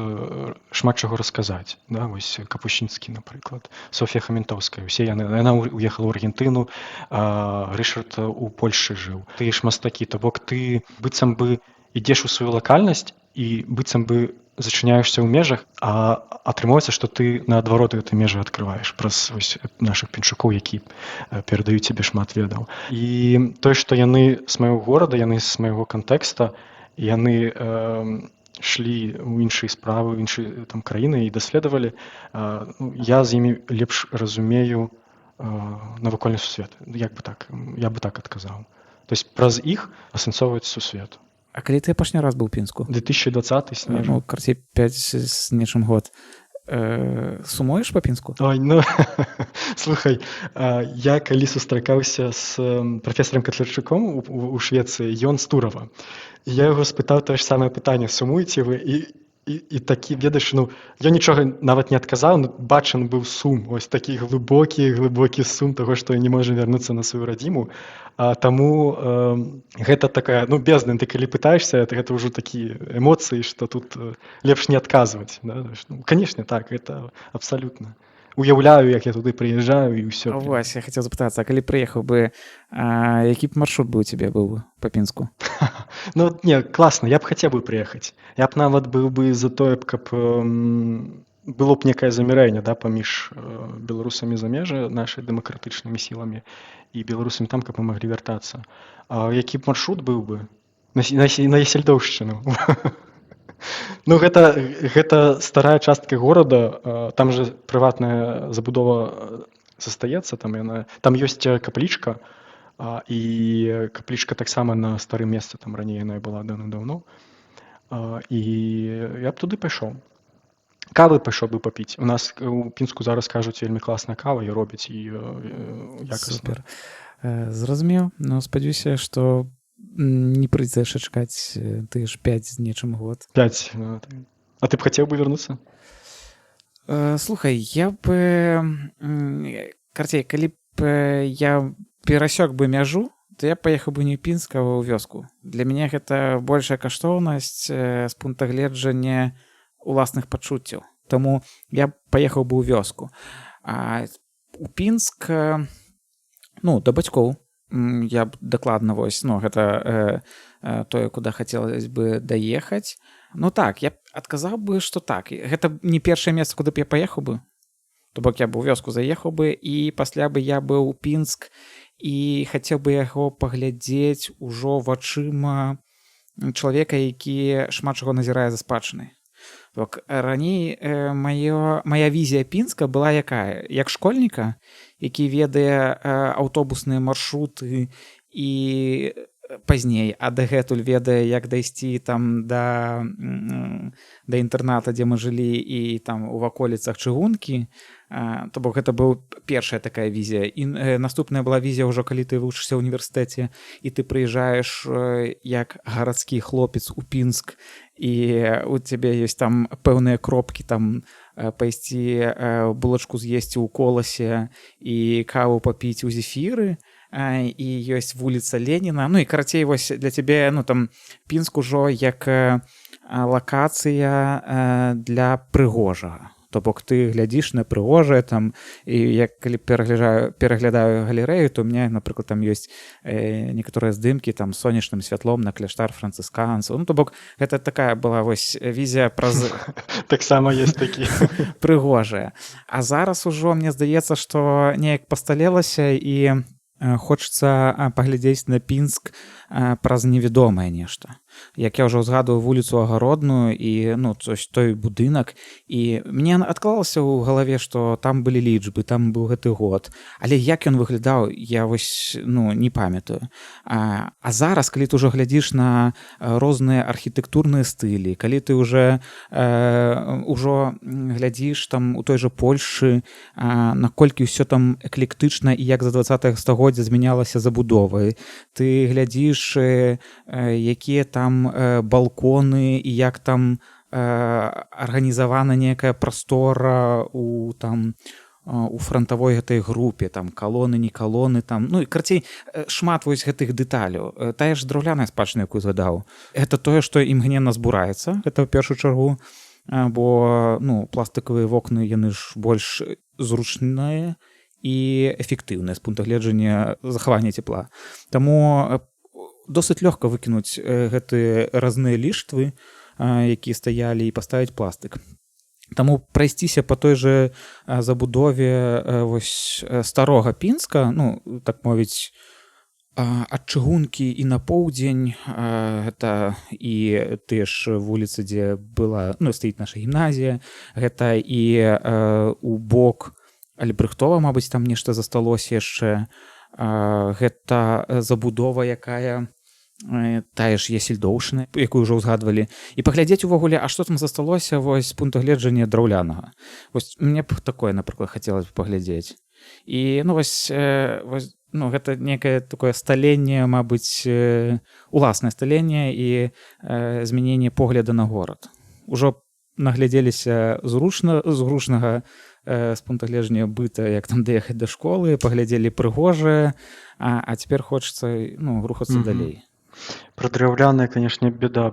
шмат чаго расказаць. Да? Вось Капусінскі, напрыклад, Софія Хаментоўская. Яна уехала ў Аргентыну, Рышард у Польшчы жыў. Тыя ж мастакі. То бок, ты быццам бы ідзеш у сваю лакальнасць і быццам бы зачыняешься ў межах, а атрымоўваецца, што ты наадварот гэты межы адкрываеш праз нашых піншукоў, які перадаюць цябе шмат ведаў. І тое, што яны з майго горада, яны з майго кантэкста, яны шлі ў іншыя справы, ў іншыя там краіны і даследавалі, я з імі лепш разумею навакольны сусвет. Я бы так адказаў. То есть праз іх асэнсоўваецца сусвет. А калі ты апошні раз быў у Пінску? 2020 снежу. Ну, карцей 5 з нечым год. Сумуеш па Пінску? Ой, ну, слухай, я калі сустракаўся з прафесарам Катлярчуком у Швецыі, ён з Турава. Я яго спытаў тое ж самае пытанне, сумуеце вы? І такі, ведаеш, ну, я нічога нават не адказаў, но бачан быў сум, ось такі глыбокі сум таго, што я не можа вярнуцца на сваю радзіму. Таму гэта такая, ну, бездна, ты калі пытаешься, гэта ўжо такія эмоцыі, што тут лепш не адказваць. Да? Ну, канешне, так, гэта абсалютна. Уяўляю, як я туды прыязджаю і ўсё. Вось, я хацеў запытацца, а калі прыехаў бы, які б маршрут бы у цябе быў бы па Пінску? Ну, не, класна, я б хацеў бы прыехаць. Я б нават быў бы за тое, каб было б некае замірэнне, да, паміж беларусамі за межы, нашай дэмакратычнымі сіламі, і беларусамі там, каб мы маглі вяртацца. А які б маршрут быў бы? На Ясельдоўшчыну. Ну, гэта старая частка горада, там же прыватная забудова застаецца, там ёсць каплічка, і каплічка таксама на старым месцы, там раней яна была даўно. І я б туды пайшоў. Кавы пайшоў бы папіць. У нас у Пінску зараз кажуць, вельмі класная кава і робяць, і якасна. Супер. Зразумеў, но спадзяюся, што не прыйдзецца яшчэ чакаць, ты ж 5 з нечым год. 5. А ты б хацеў бы вярнуцца? Слухай, я бы... Карцей, калі б я перасёк бы мяжу, то я паехаў бы не ў Пінск, а ў вёску. Для мяне гэта большая каштоўнасць з пункта гледжання уласных пачуццяў. Таму я паехаў бы ў вёску. А у Пінск, ну, да бацькоў, я б дакладна вось, ну, гэта тое, куды хацелось бы даехаць. Ну так, я б адказаў бы, што так. Гэта не першае месца, куды б я паехаў бы. То бок я б у вёску заехаў бы, і пасля бы я быў у Пінск і хацеў бы яго паглядзець ужо вачыма чалавека, які шмат чаго назірае за спадчынай. Так, раней моя візія Пінска была якая? Як школьніка, які ведае аўтобусныя маршруты і пазней, а дагэтуль ведае, як дайсці там да інтэрната, дзе мы жылі, і там у ваколіцах чыгункі. То бок гэта быў першая такая візія. І наступная была візія ўжо, калі ты вучышся ў універсітэце, і ты прыязджаеш як гарадскі хлопец у Пінск, і у цябе ёсць там пэўныя кропкі, там пайсці булачку з'есці ў Коласе і каву папіць у Зефіры, і ёсць вуліца Леніна. Ну і карацей, вось для цябе, ну там Пінск ужо як лакацыя для прыгожага. То бок ты глядзіш на прыгожае там, і як калі пераглядаю галерэю, то ў мяне, напрыклад, там ёсць некаторыя здымкі там сонечным святлом на кляштар францысканцаў. Ну то бок гэта такая была вось візія праз Таксама ёсць такі. прыгожая. А зараз ужо мне здаецца, што неяк пасталелася і хочацца паглядзець на Пінск праз невядомае нешта. Як я ўжо ўзгадваў вуліцу Агародную і ну той будынак, і мне адклалася ў галаве, што там былі лічбы, там быў гэты год, але як ён выглядаў, я вось не памятаю. А зараз, калі ты ўжо глядзіш на розныя архітэктурныя стылі, калі ты ўжо глядзіш там у той жа Польшчы, наколькі ўсё там эклектычна і як за 20 стагоддзя змянялася забудова, ты глядзіш, якія там балконы і як там арганізавана некая прастора у франтавой гэтай групе, там калоны, не калоны, там, ну і карацей, шмат вось гэтых дэталяў. Тая ж драўляная спадчына, якую згадаў, гэта тое, што імгненна збураецца, гэта ў першую чаргу, бо пластыкавыя вокны, яны ж больш зручныя і эфектыўныя з пункта гледжання захавання цепла. Таму досыць лёгка выкінуць гэтыя разныя ліштвы, якія стаялі, і паставіць пластык. Таму прайсціся па той жа забудове вось старога Пінска, так мовіць, ад чыгункі і на поўдзень, гэта і тыя ж вуліцы, дзе была, стаіць наша гімназія, гэта і у бок Альбрэхтова, мабыць, там нешта засталося яшчэ, гэта забудова, якая тая ж Ясельдоўшчына, якую ўжо ўзгадвалі, і паглядзець увогуле, а што там засталося вось з пункту гледжання драўлянага. Вось мне б такое, напрыклад, хацелася б паглядзець. І гэта некае такое сталенне, мабыць, уласнае сталенне і змяненне погляда на горад. Ужо наглядзеліся зручнага з пункта гледжання быта, як там даехаць да школы, паглядзелі прыгожае, а цяпер хочацца рухацца далей. Про драўлянае, канешне, бяда,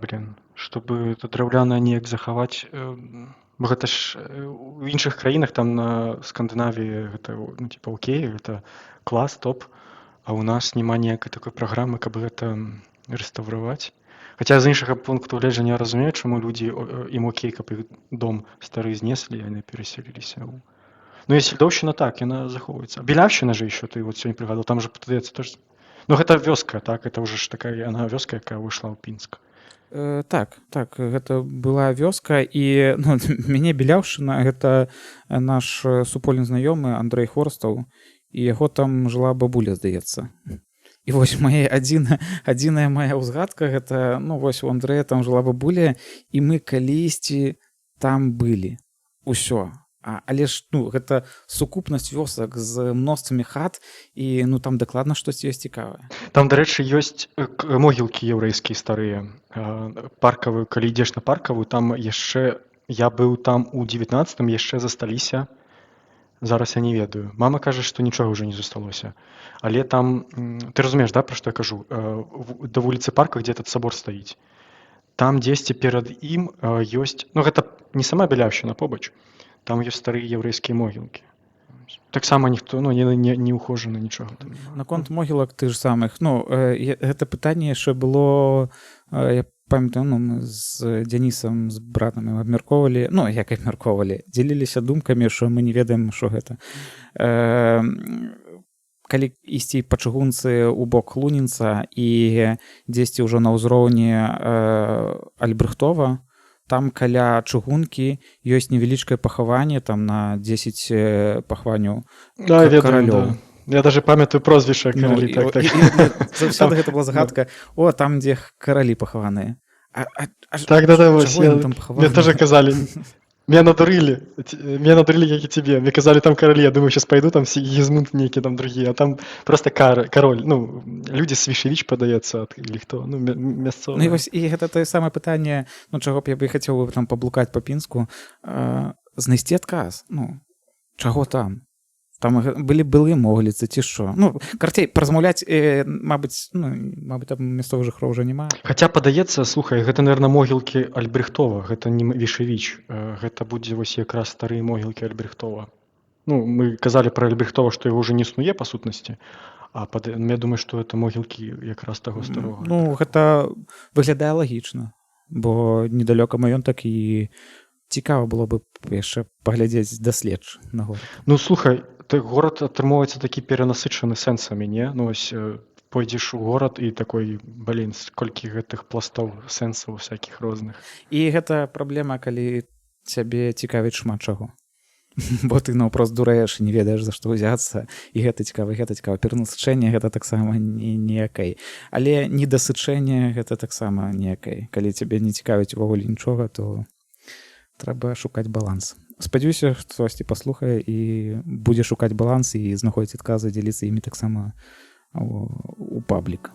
чтобы это драўлянае неяк захаваць, бо гэта ж у іншых краінах, там на Скандынавіі гэта окей, гэта клас, топ, а ў нас няма ніякай такой праграмы, каб гэта рэстаўраваць. Хаця з іншага пункту гледжання я разумею, чаму людзі, ім окей, каб іх дом стары знеслі, яны перасяліліся. Ясельдоўшчына так, яна захоўваецца. Белявшчына же еще, ты вот сёння прыгадаў, там же падаецца тоже. Гэта вёска, так, это ўжо ж такая яна вёска, якая выйшла ў Пінск. Так, гэта была вёска, і мяне Беляўшчына, гэта наш супольны знаёмы Андрэй Хорстаў, і яго там жыла бабуля, здаецца. І вось моя адзіная моя ўзгадка, гэта, вось у Андрэя там жыла бабуля, і мы калісьці там былі. Усё. Але ж гэта сукупнасць вёсак з мноствамі хат, і там дакладна штосьці ёсць цікавае. Там, дарэчы, ёсць могілкі яўрэйскія старыя, паркавыя. Калі ідзеш на паркавую, там яшчэ, я быў там у 19-м, яшчэ засталіся, зараз я не ведаю. Мама кажа, што нічога ўжо не засталося. Але там, ты разумееш, да, пра што я кажу, да вуліцы Парка, дзе этот сабор стаіць, там дзесьці перад ім ёсць, гэта не сама Беляўшчына, побач, там ёсць старыя яўрэйскія могілкі. Таксама ніхто не ўхожана нічога. Наконт могілак тых ж самых. Гэта пытанне яшчэ было, я памятаю, мы з Дзянісам, з братам абмяркоўвалі, як абмяркоўвалі, дзеліліся думкамі, што мы не ведаем, што гэта. Калі ісці па чыгунцы ў бок Лунінца і дзесьці ўжо на ўзроўні Альбрэхтова, там каля чыгункі ёсць невялічкае пахаванне там на 10 пахаванняў каралёў. Я даже памятаю прозвішча каралі. Заўсёды гэта была загадка. О, там, дзе каралі пахаваныя. Так, мне тоже казалі. Меня надурили, как и тебе. Мне казали, там короли. Я думаю, сейчас пойду, там Сигизмунд некие, там другие. А там просто король. Ну, люди Свішевіч подаецца, или хто, ну, мясцовы. Ну, і гэта тое самае пытанне, ну, чаго б я бы хацеў бы там паблукаць па Пінску, знайсці адказ. Ну, чаго там? Там былі могліцы ці што. Ну, карцей, паразмаўляць, мабыць, там мясцовых жыхароў ўжо няма. Хаця падаецца, слухай, гэта, наверное, могілкі Альбрехтова, гэта не Вішевіч, гэта будзе вось якраз старыя могілкі Альбрехтова. Ну, мы казалі пра Альбрехтова, што яго ўжо не існуе па сутнасці, а я думаю, што гэта могілкі якраз таго старога. Ну, гэта выглядае лагічна, бо недалёка маёнтак і цікава было бы яшчэ паглядзець даследчы на горад. Ну, слухай, горад атрымоўваецца такі перанасычаны сэнсамі, не? Ну, ось пойдзеш у горад і такой, блін, сколькі гэтых пластоў сэнсаў всякіх розных. І гэта праблема, калі цябе цікавіць шмат чаго. Бо ты наўпрост дурэеш і не ведаеш, за што ўзяцца, і гэта цікава, перанасычэнне гэта таксама ніякай. Але недасычэнне гэта таксама ніякай. Калі цябе не цікавіць увогуле нічога, то трэба шукаць баланс. Спадзяюся, што хтосьці паслухае і будзе шукаць баланс і знаходзіць адказы, дзяліцца імі таксама у паблік.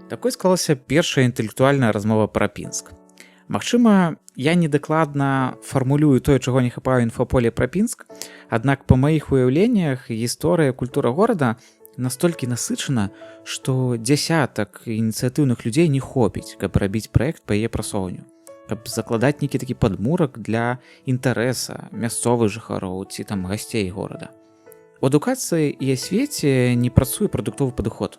Такой склалася першая інтэлектуальная размова пра Пінск. Магчыма, я недакладна фармулюю тое, чаго не хапае ў інфаполе пра Пінск, аднак па маіх уяўленнях гісторыя, культура горада настолькі насычана, што дзясятак ініцыятыўных людзей не хопіць, каб рабіць праект па яе прасоўванню, каб закладаць нейкі такі падмурак для інтарэса мясцовых жыхароў ці там гасцей горада. У адукацыі і асвеце не працуе прадуктовы падыход.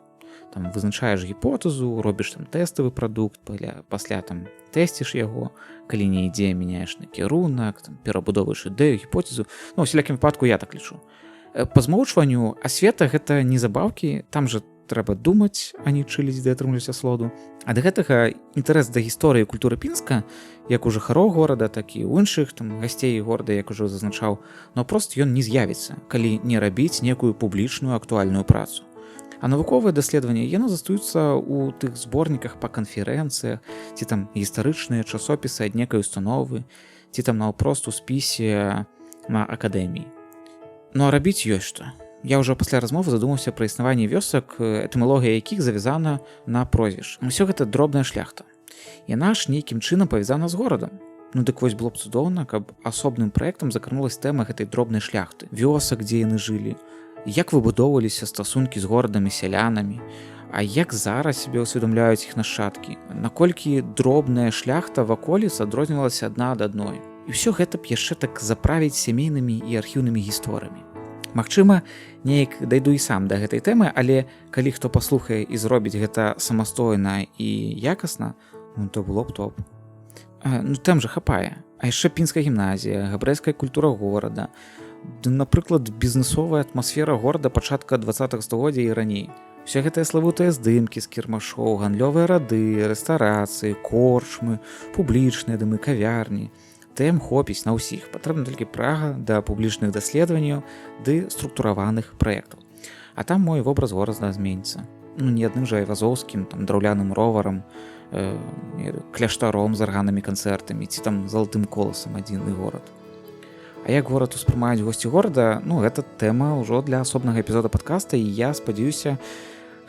Там вызначаеш гіпотэзу, робіш там тэставы прадукт, пасля там тэсціш яго, калі не ідзе, мяняеш на кірунак, там перабудоўваеш ідэю, гіпотэзу. Ну, у всякім выпадку я так лічу. Па змоўчванню асвета гэта не забаўкі, там жа трэба думаць, а не чыліць, да атрымліваць асалоду. Ад гэтага інтарэс да гісторыі і культуры Пінска, як у жыхароў горада, так і ў іншых там гасцей горада, як ужо зазначаў, наўпрост ён не з'явіцца, калі не рабіць некую публічную актуальную працу. А навуковыя даследаванні яно застаюцца ў тых зборніках па канферэнцыях, ці там гістарычныя часопісы ад некай установы, ці там наўпрост у спісе на акадэміі. Ну а рабіць ёсць што. Я ўжо пасля размовы задумаўся пра існаванне вёсак, этымалогія якіх завязана на прозвішчы. Усё гэта дробная шляхта. Яна ж нейкім чынам павязана з горадам. Ну дык вось было б цудоўна, каб асобным праектам закранулась тэма гэтай дробнай шляхты, вёсак, дзе яны жылі, як выбудоўваліся стасункі з горадам і сялянамі, а як зараз сябе ўсведамляюць іх нашчадкі, наколькі дробная шляхта ваколіц адрознівалася адна ад адной. І ўсё гэта б яшчэ так заправіць сямейнымі і архіўнымі гісторыямі. Магчыма, неяк дайду і сам да гэтай тэмы, але калі хто паслухае і зробіць гэта самастойна і якасна, ну то было б топ. Ну тэм жа хапае. А яшчэ пінская гімназія, габрэйская культура горада, напрыклад, бізнесовая атмасфера горада пачатка 20-х стагоддзя і раней. Усе гэтыя славутыя здымкі з кірмашоў, гандлёвыя рады, рэстарацыі, корчмы, публічныя дамы, кавярні. Тэм хопіць на ўсіх. Патрэбна толькі прага да публічных даследаванняў ды структураваных праектаў. А там мой вобраз горада зменіцца. Ну, не адным жа айвазоўскім, там, драўляным роварам, кляштаром з арганамі канцэртамі, ці там залатым коласам адзіны горад. А як горад успрымаюць госці горада, ну, гэта тэма ўжо для асобнага эпізода падкаста, і я спадзяюся,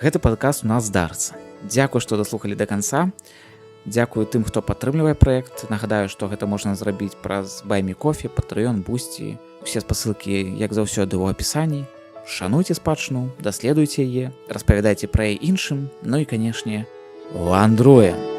гэты падкаст у нас здарыцца. Дзякую, што даслухалі да канца. Дзякую тым, хто падтрымлівае праект. Нагадаю, што гэта можна зрабіць праз BuyMeCoffee, Patreon, Boosty. Усе спасылкі, як заўсёды, у апісанні. Шануйце спадчыну, даследуйце яе, распавядайце пра яе іншым, ну і, канешне, вандруем!